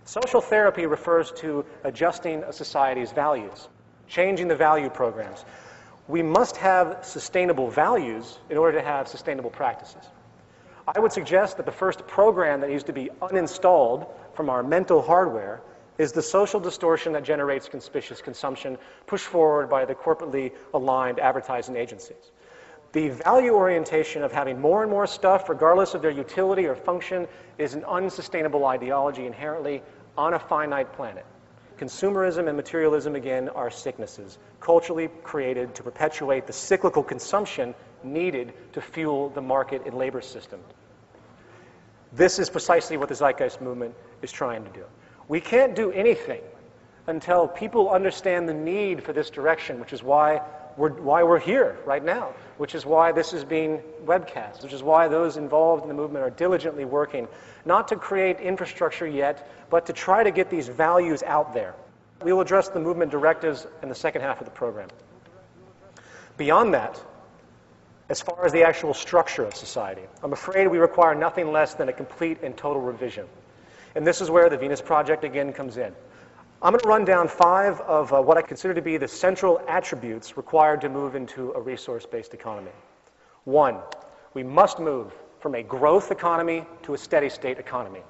Social therapy refers to adjusting a society's values, changing the value programs. We must have sustainable values in order to have sustainable practices. I would suggest that the first program that needs to be uninstalled from our mental hardware is the social distortion that generates conspicuous consumption pushed forward by the corporately aligned advertising agencies. The value orientation of having more and more stuff, regardless of their utility or function, is an unsustainable ideology inherently on a finite planet. Consumerism and materialism, again, are sicknesses, culturally created to perpetuate the cyclical consumption needed to fuel the market and labor system. This is precisely what the Zeitgeist movement is trying to do. We can't do anything until people understand the need for this direction, which is why we're here right now, which is why this is being webcast, which is why those involved in the movement are diligently working, not to create infrastructure yet, but to try to get these values out there. We will address the movement directives in the second half of the program. Beyond that, as far as the actual structure of society, I'm afraid we require nothing less than a complete and total revision. And this is where the Venus Project again comes in. I'm going to run down 5 of what I consider to be the central attributes required to move into a resource-based economy. 1, we must move from a growth economy to a steady-state economy.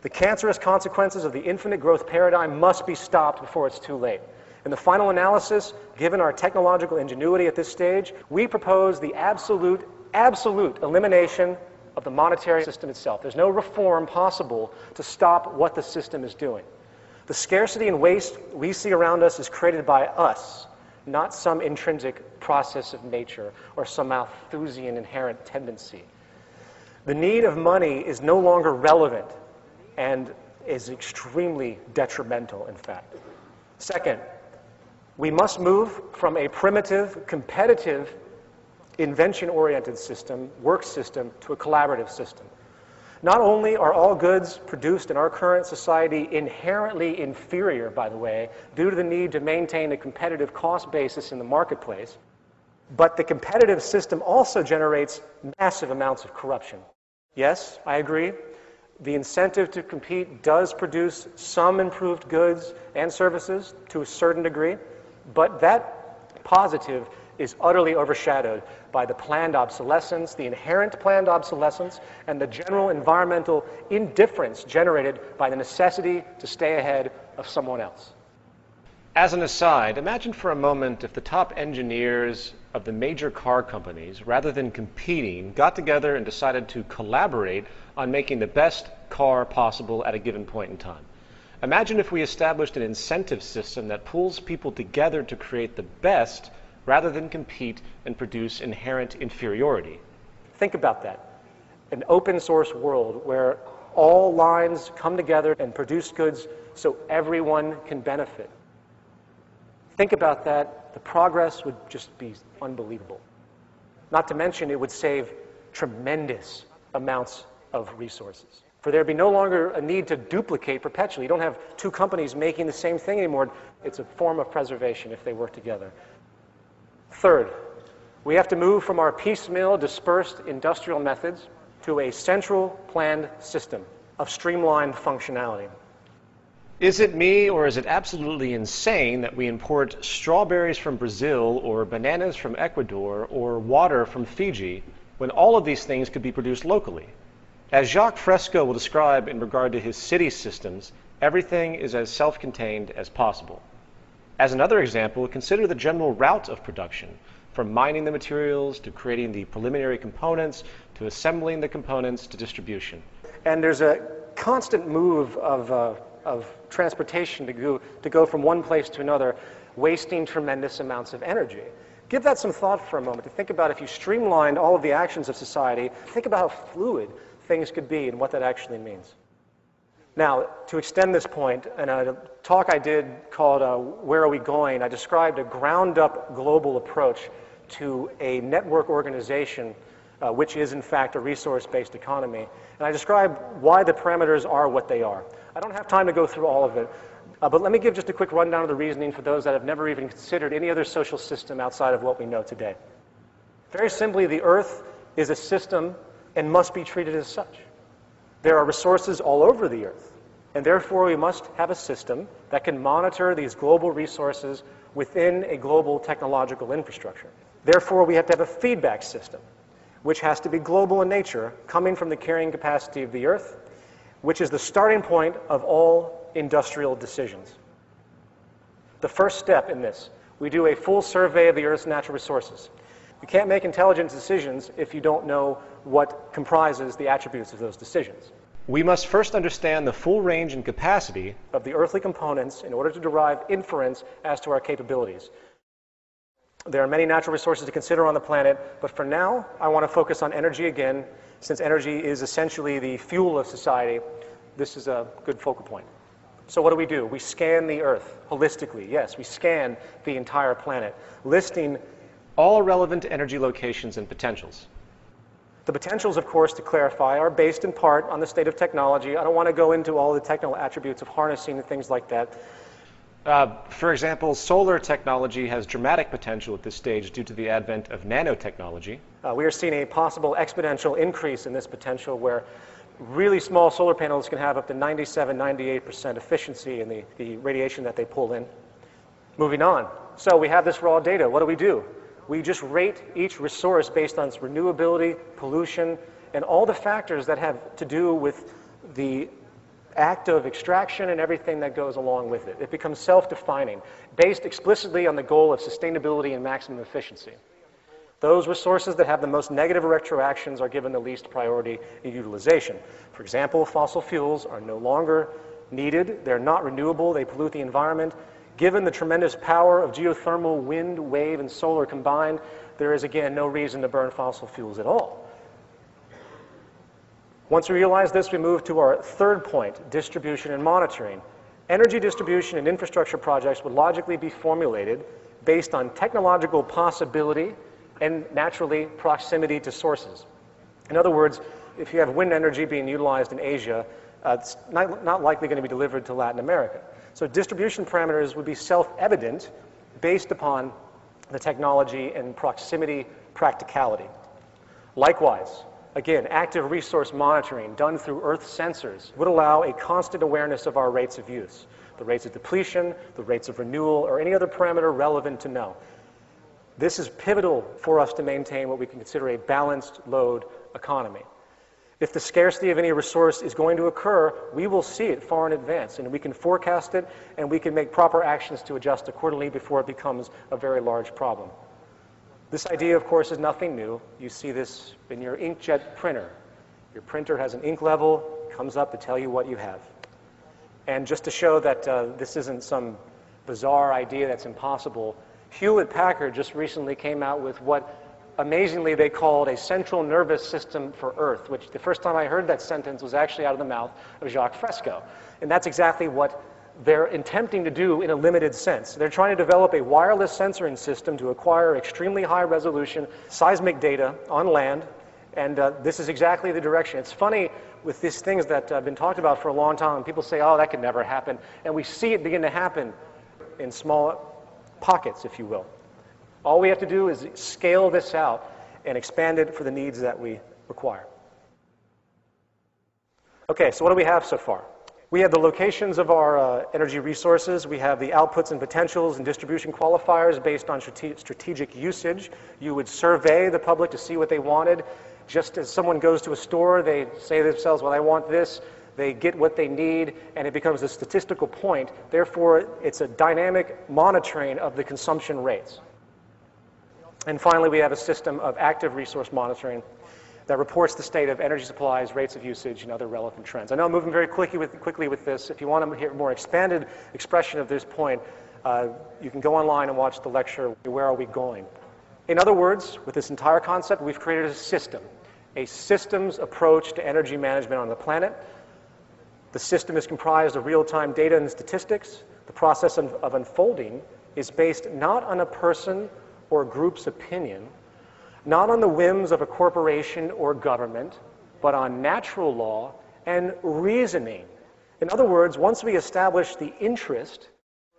The cancerous consequences of the infinite growth paradigm must be stopped before it's too late. In the final analysis, given our technological ingenuity at this stage, we propose the absolute elimination of the monetary system itself. There's no reform possible to stop what the system is doing. The scarcity and waste we see around us is created by us, not some intrinsic process of nature or some Malthusian inherent tendency. The need of money is no longer relevant and is extremely detrimental, in fact. Second, we must move from a primitive, competitive, invention-oriented system, work system, to a collaborative system. Not only are all goods produced in our current society inherently inferior, by the way, due to the need to maintain a competitive cost basis in the marketplace, but the competitive system also generates massive amounts of corruption. Yes, I agree. The incentive to compete does produce some improved goods and services to a certain degree, but that positive is utterly overshadowed by the planned obsolescence, the inherent planned obsolescence, and the general environmental indifference generated by the necessity to stay ahead of someone else. As an aside, imagine for a moment if the top engineers of the major car companies, rather than competing, got together and decided to collaborate on making the best car possible at a given point in time. Imagine if we established an incentive system that pulls people together to create the best rather than compete and produce inherent inferiority. Think about that. An open source world where all lines come together and produce goods so everyone can benefit. Think about that. The progress would just be unbelievable. Not to mention, it would save tremendous amounts of resources. For there'd be no longer a need to duplicate perpetually. You don't have two companies making the same thing anymore. It's a form of preservation if they work together. Third, we have to move from our piecemeal, dispersed industrial methods to a central planned system of streamlined functionality. Is it me, or is it absolutely insane that we import strawberries from Brazil or bananas from Ecuador or water from Fiji when all of these things could be produced locally? As Jacques Fresco will describe in regard to his city systems, everything is as self-contained as possible. As another example, consider the general route of production, from mining the materials to creating the preliminary components to assembling the components to distribution. And there's a constant move of transportation to go from one place to another, wasting tremendous amounts of energy. Give that some thought for a moment to think about if you streamlined all of the actions of society, think about how fluid things could be and what that actually means. Now, to extend this point, in a talk I did called Where Are We Going?, I described a ground-up global approach to a network organization, which is in fact a resource-based economy. And I described why the parameters are what they are. I don't have time to go through all of it, but let me give just a quick rundown of the reasoning for those that have never even considered any other social system outside of what we know today. Very simply, the Earth is a system and must be treated as such. There are resources all over the Earth, and therefore we must have a system that can monitor these global resources within a global technological infrastructure. Therefore, we have to have a feedback system, which has to be global in nature, coming from the carrying capacity of the Earth, which is the starting point of all industrial decisions. The first step in this, we do a full survey of the Earth's natural resources. You can't make intelligent decisions if you don't know what comprises the attributes of those decisions. We must first understand the full range and capacity of the earthly components in order to derive inference as to our capabilities. There are many natural resources to consider on the planet, but for now, I want to focus on energy again. Since energy is essentially the fuel of society, this is a good focal point. So what do? We scan the Earth holistically. Yes, we scan the entire planet, listing all relevant energy locations and potentials. The potentials, of course, to clarify, are based in part on the state of technology. I don't want to go into all the technical attributes of harnessing and things like that. For example, solar technology has dramatic potential at this stage due to the advent of nanotechnology. We are seeing a possible exponential increase in this potential where really small solar panels can have up to 97-98% efficiency in the radiation that they pull in. Moving on. So we have this raw data. What do? We just rate each resource based on its renewability, pollution, and all the factors that have to do with the act of extraction and everything that goes along with it. It becomes self-defining, based explicitly on the goal of sustainability and maximum efficiency. Those resources that have the most negative retroactions are given the least priority in utilization. For example, fossil fuels are no longer needed. They're not renewable. They pollute the environment. Given the tremendous power of geothermal, wind, wave, and solar combined, there is, again, no reason to burn fossil fuels at all. Once we realize this, we move to our third point, distribution and monitoring. Energy distribution and infrastructure projects would logically be formulated based on technological possibility and, naturally, proximity to sources. In other words, if you have wind energy being utilized in Asia, it's not likely going to be delivered to Latin America. So distribution parameters would be self-evident based upon the technology and proximity practicality. Likewise, Again, active resource monitoring done through Earth sensors would allow a constant awareness of our rates of use, the rates of depletion, the rates of renewal, or any other parameter relevant to know. This is pivotal for us to maintain what we can consider a balanced load economy. If the scarcity of any resource is going to occur, we will see it far in advance, and we can forecast it, and we can make proper actions to adjust accordingly before it becomes a very large problem. This idea, of course, is nothing new. You see this in your inkjet printer. Your printer has an ink level, comes up to tell you what you have. And just to show that this isn't some bizarre idea that's impossible, Hewlett-Packard just recently came out with what amazingly they called a central nervous system for Earth, which the first time I heard that sentence was actually out of the mouth of Jacques Fresco. And that's exactly what they're attempting to do in a limited sense. They're trying to develop a wireless sensoring system to acquire extremely high resolution seismic data on land, and this is exactly the direction. It's funny with these things that have been talked about for a long time, and people say, oh, that could never happen, and we see it begin to happen in small pockets, if you will. All we have to do is scale this out and expand it for the needs that we require. Okay, so what do we have so far? We have the locations of our energy resources. We have the outputs and potentials and distribution qualifiers based on strategic usage. You would survey the public to see what they wanted. Just as someone goes to a store, they say to themselves, well, I want this. They get what they need, and it becomes a statistical point. Therefore, it's a dynamic monitoring of the consumption rates. And finally, we have a system of active resource monitoring that reports the state of energy supplies, rates of usage, and other relevant trends. I know I'm moving very quickly with this. If you want to hear a more expanded expression of this point, you can go online and watch the lecture, Where Are We Going? In other words, with this entire concept, we've created a systems approach to energy management on the planet. The system is comprised of real-time data and statistics. The process of unfolding is based not on a person or group's opinion, not on the whims of a corporation or government, but on natural law and reasoning. In other words, once we establish the interest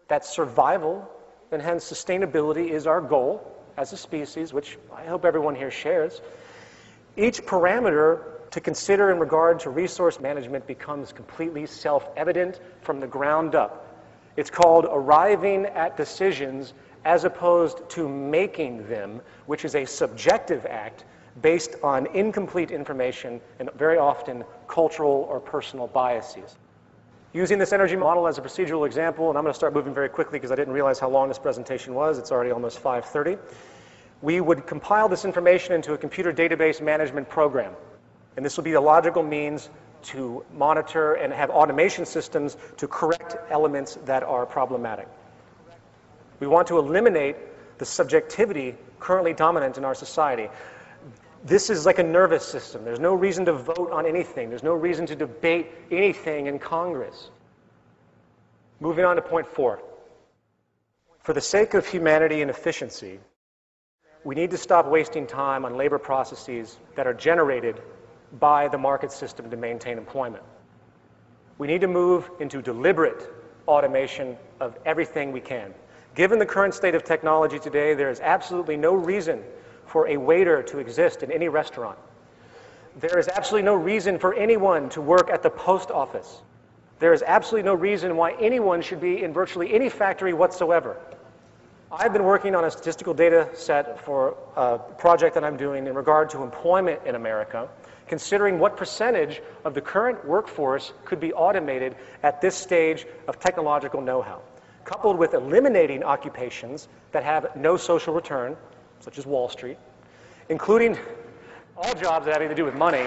that survival and hence sustainability is our goal as a species, which I hope everyone here shares, each parameter to consider in regard to resource management becomes completely self-evident from the ground up. It's called arriving at decisions as opposed to making them, which is a subjective act based on incomplete information and very often cultural or personal biases. Using this energy model as a procedural example, and I'm going to start moving very quickly because I didn't realize how long this presentation was. It's already almost 5:30. We would compile this information into a computer database management program. And this will be the logical means to monitor and have automation systems to correct elements that are problematic. We want to eliminate the subjectivity currently dominant in our society. This is like a nervous system. There's no reason to vote on anything. There's no reason to debate anything in Congress. Moving on to point 4. For the sake of humanity and efficiency, we need to stop wasting time on labor processes that are generated by the market system to maintain employment. We need to move into deliberate automation of everything we can. Given the current state of technology today, there is absolutely no reason for a waiter to exist in any restaurant. There is absolutely no reason for anyone to work at the post office. There is absolutely no reason why anyone should be in virtually any factory whatsoever. I've been working on a statistical data set for a project that I'm doing in regard to employment in America, considering what percentage of the current workforce could be automated at this stage of technological know-how, coupled with eliminating occupations that have no social return, such as Wall Street, including all jobs that have anything to do with money.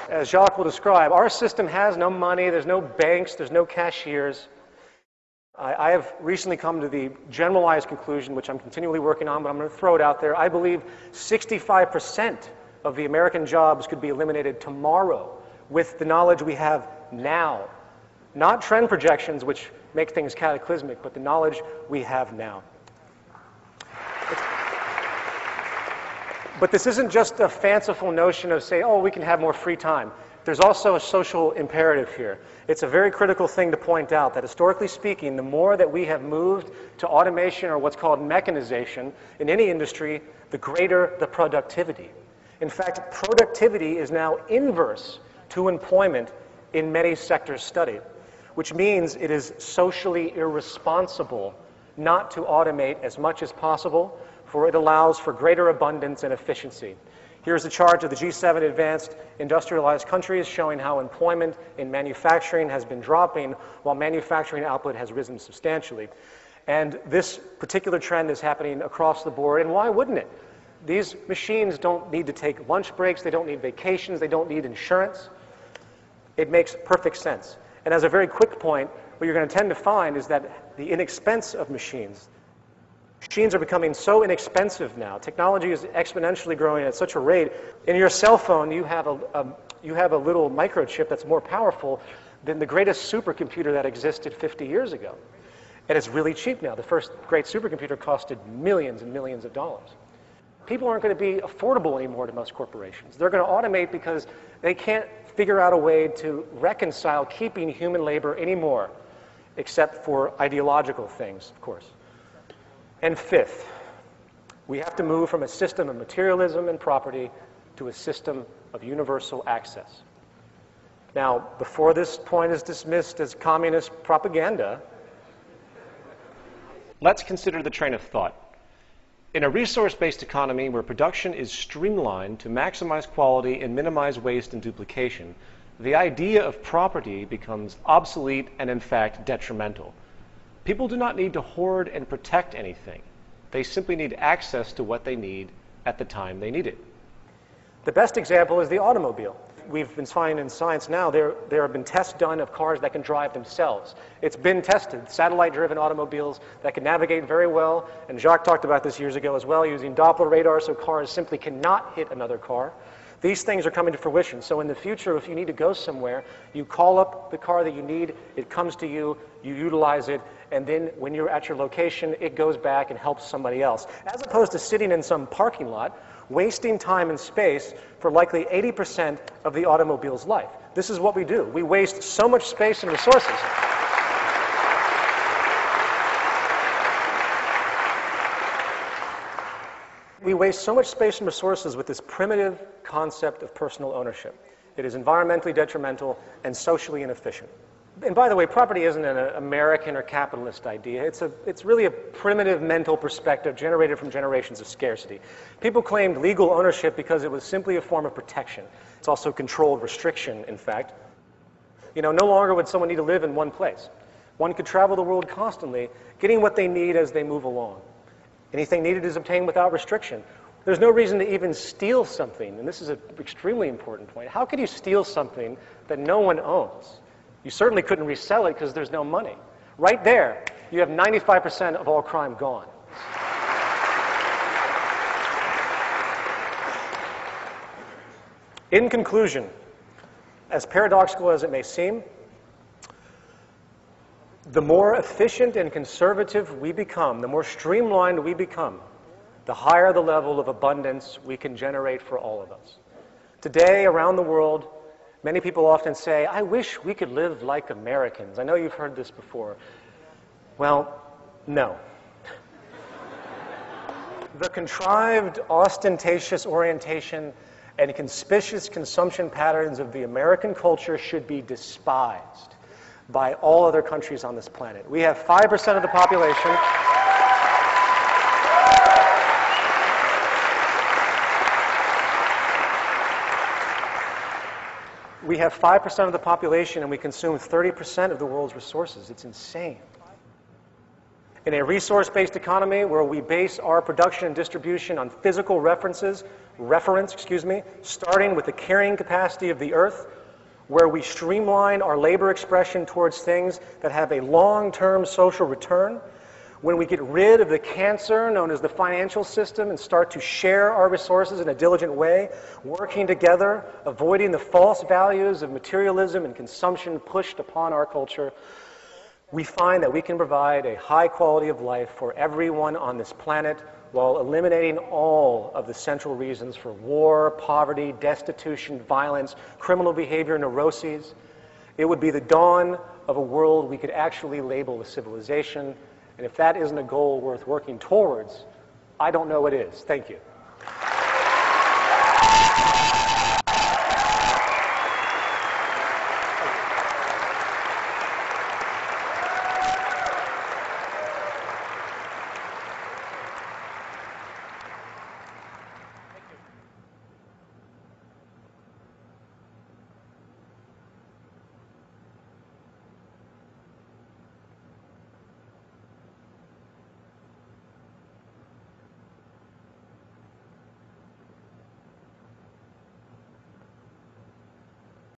As Jacques will describe, our system has no money, there's no banks, there's no cashiers. I have recently come to the generalized conclusion, which I'm continually working on, but I'm going to throw it out there. I believe 65% of the American jobs could be eliminated tomorrow with the knowledge we have now. Not trend projections, which make things cataclysmic, but the knowledge we have now. But this isn't just a fanciful notion of say, oh, we can have more free time. There's also a social imperative here. It's a very critical thing to point out that historically speaking, the more that we have moved to automation or what's called mechanization in any industry, the greater the productivity. In fact, productivity is now inverse to employment in many sectors studied, which means it is socially irresponsible not to automate as much as possible, for it allows for greater abundance and efficiency. Here's a chart of the G7 advanced industrialized countries showing how employment in manufacturing has been dropping while manufacturing output has risen substantially. And this particular trend is happening across the board, and why wouldn't it? These machines don't need to take lunch breaks, they don't need vacations, they don't need insurance. It makes perfect sense. And as a very quick point, what you're going to tend to find is that the inexpense of machines are becoming so inexpensive now. Technology is exponentially growing at such a rate. In your cell phone, you have a little microchip that's more powerful than the greatest supercomputer that existed 50 years ago. And it's really cheap now. The first great supercomputer costed millions and millions of dollars. People aren't going to be affordable anymore to most corporations. They're going to automate because they can't figure out a way to reconcile keeping human labor anymore, except for ideological things, of course. And fifth, we have to move from a system of materialism and property to a system of universal access. Now, before this point is dismissed as communist propaganda, let's consider the train of thought. In a resource-based economy where production is streamlined to maximize quality and minimize waste and duplication, the idea of property becomes obsolete and, in fact, detrimental. People do not need to hoard and protect anything. They simply need access to what they need at the time they need it. The best example is the automobile. We've been finding in science now there have been tests done of cars that can drive themselves. It's been tested, satellite-driven automobiles that can navigate very well, and Jacques talked about this years ago as well, using Doppler radar so cars simply cannot hit another car. These things are coming to fruition, so in the future, if you need to go somewhere, you call up the car that you need, it comes to you, you utilize it, and then when you're at your location, it goes back and helps somebody else. As opposed to sitting in some parking lot, wasting time and space for likely 80% of the automobile's life. This is what we do. We waste so much space and resources. We waste so much space and resources with this primitive concept of personal ownership. It is environmentally detrimental and socially inefficient. And by the way, property isn't an American or capitalist idea. It's really a primitive mental perspective generated from generations of scarcity. People claimed legal ownership because it was simply a form of protection. It's also controlled restriction, in fact. You know, no longer would someone need to live in one place. One could travel the world constantly, getting what they need as they move along. Anything needed is obtained without restriction. There's no reason to even steal something, and this is an extremely important point. How could you steal something that no one owns? You certainly couldn't resell it because there's no money. Right there, you have 95% of all crime gone. In conclusion, as paradoxical as it may seem, the more efficient and conservative we become, the more streamlined we become, the higher the level of abundance we can generate for all of us. Today, around the world, many people often say, I wish we could live like Americans. I know you've heard this before. Well, no. The contrived, ostentatious orientation and conspicuous consumption patterns of the American culture should be despised by all other countries on this planet. We have 5% of the population. We have 5% of the population and we consume 30% of the world's resources. It's insane. In a resource-based economy where we base our production and distribution on physical reference, starting with the carrying capacity of the earth, where we streamline our labor expression towards things that have a long-term social return, when we get rid of the cancer known as the financial system and start to share our resources in a diligent way, working together, avoiding the false values of materialism and consumption pushed upon our culture, we find that we can provide a high quality of life for everyone on this planet while eliminating all of the central reasons for war, poverty, destitution, violence, criminal behavior, neuroses, it would be the dawn of a world we could actually label a civilization. And if that isn't a goal worth working towards, I don't know what is. Thank you.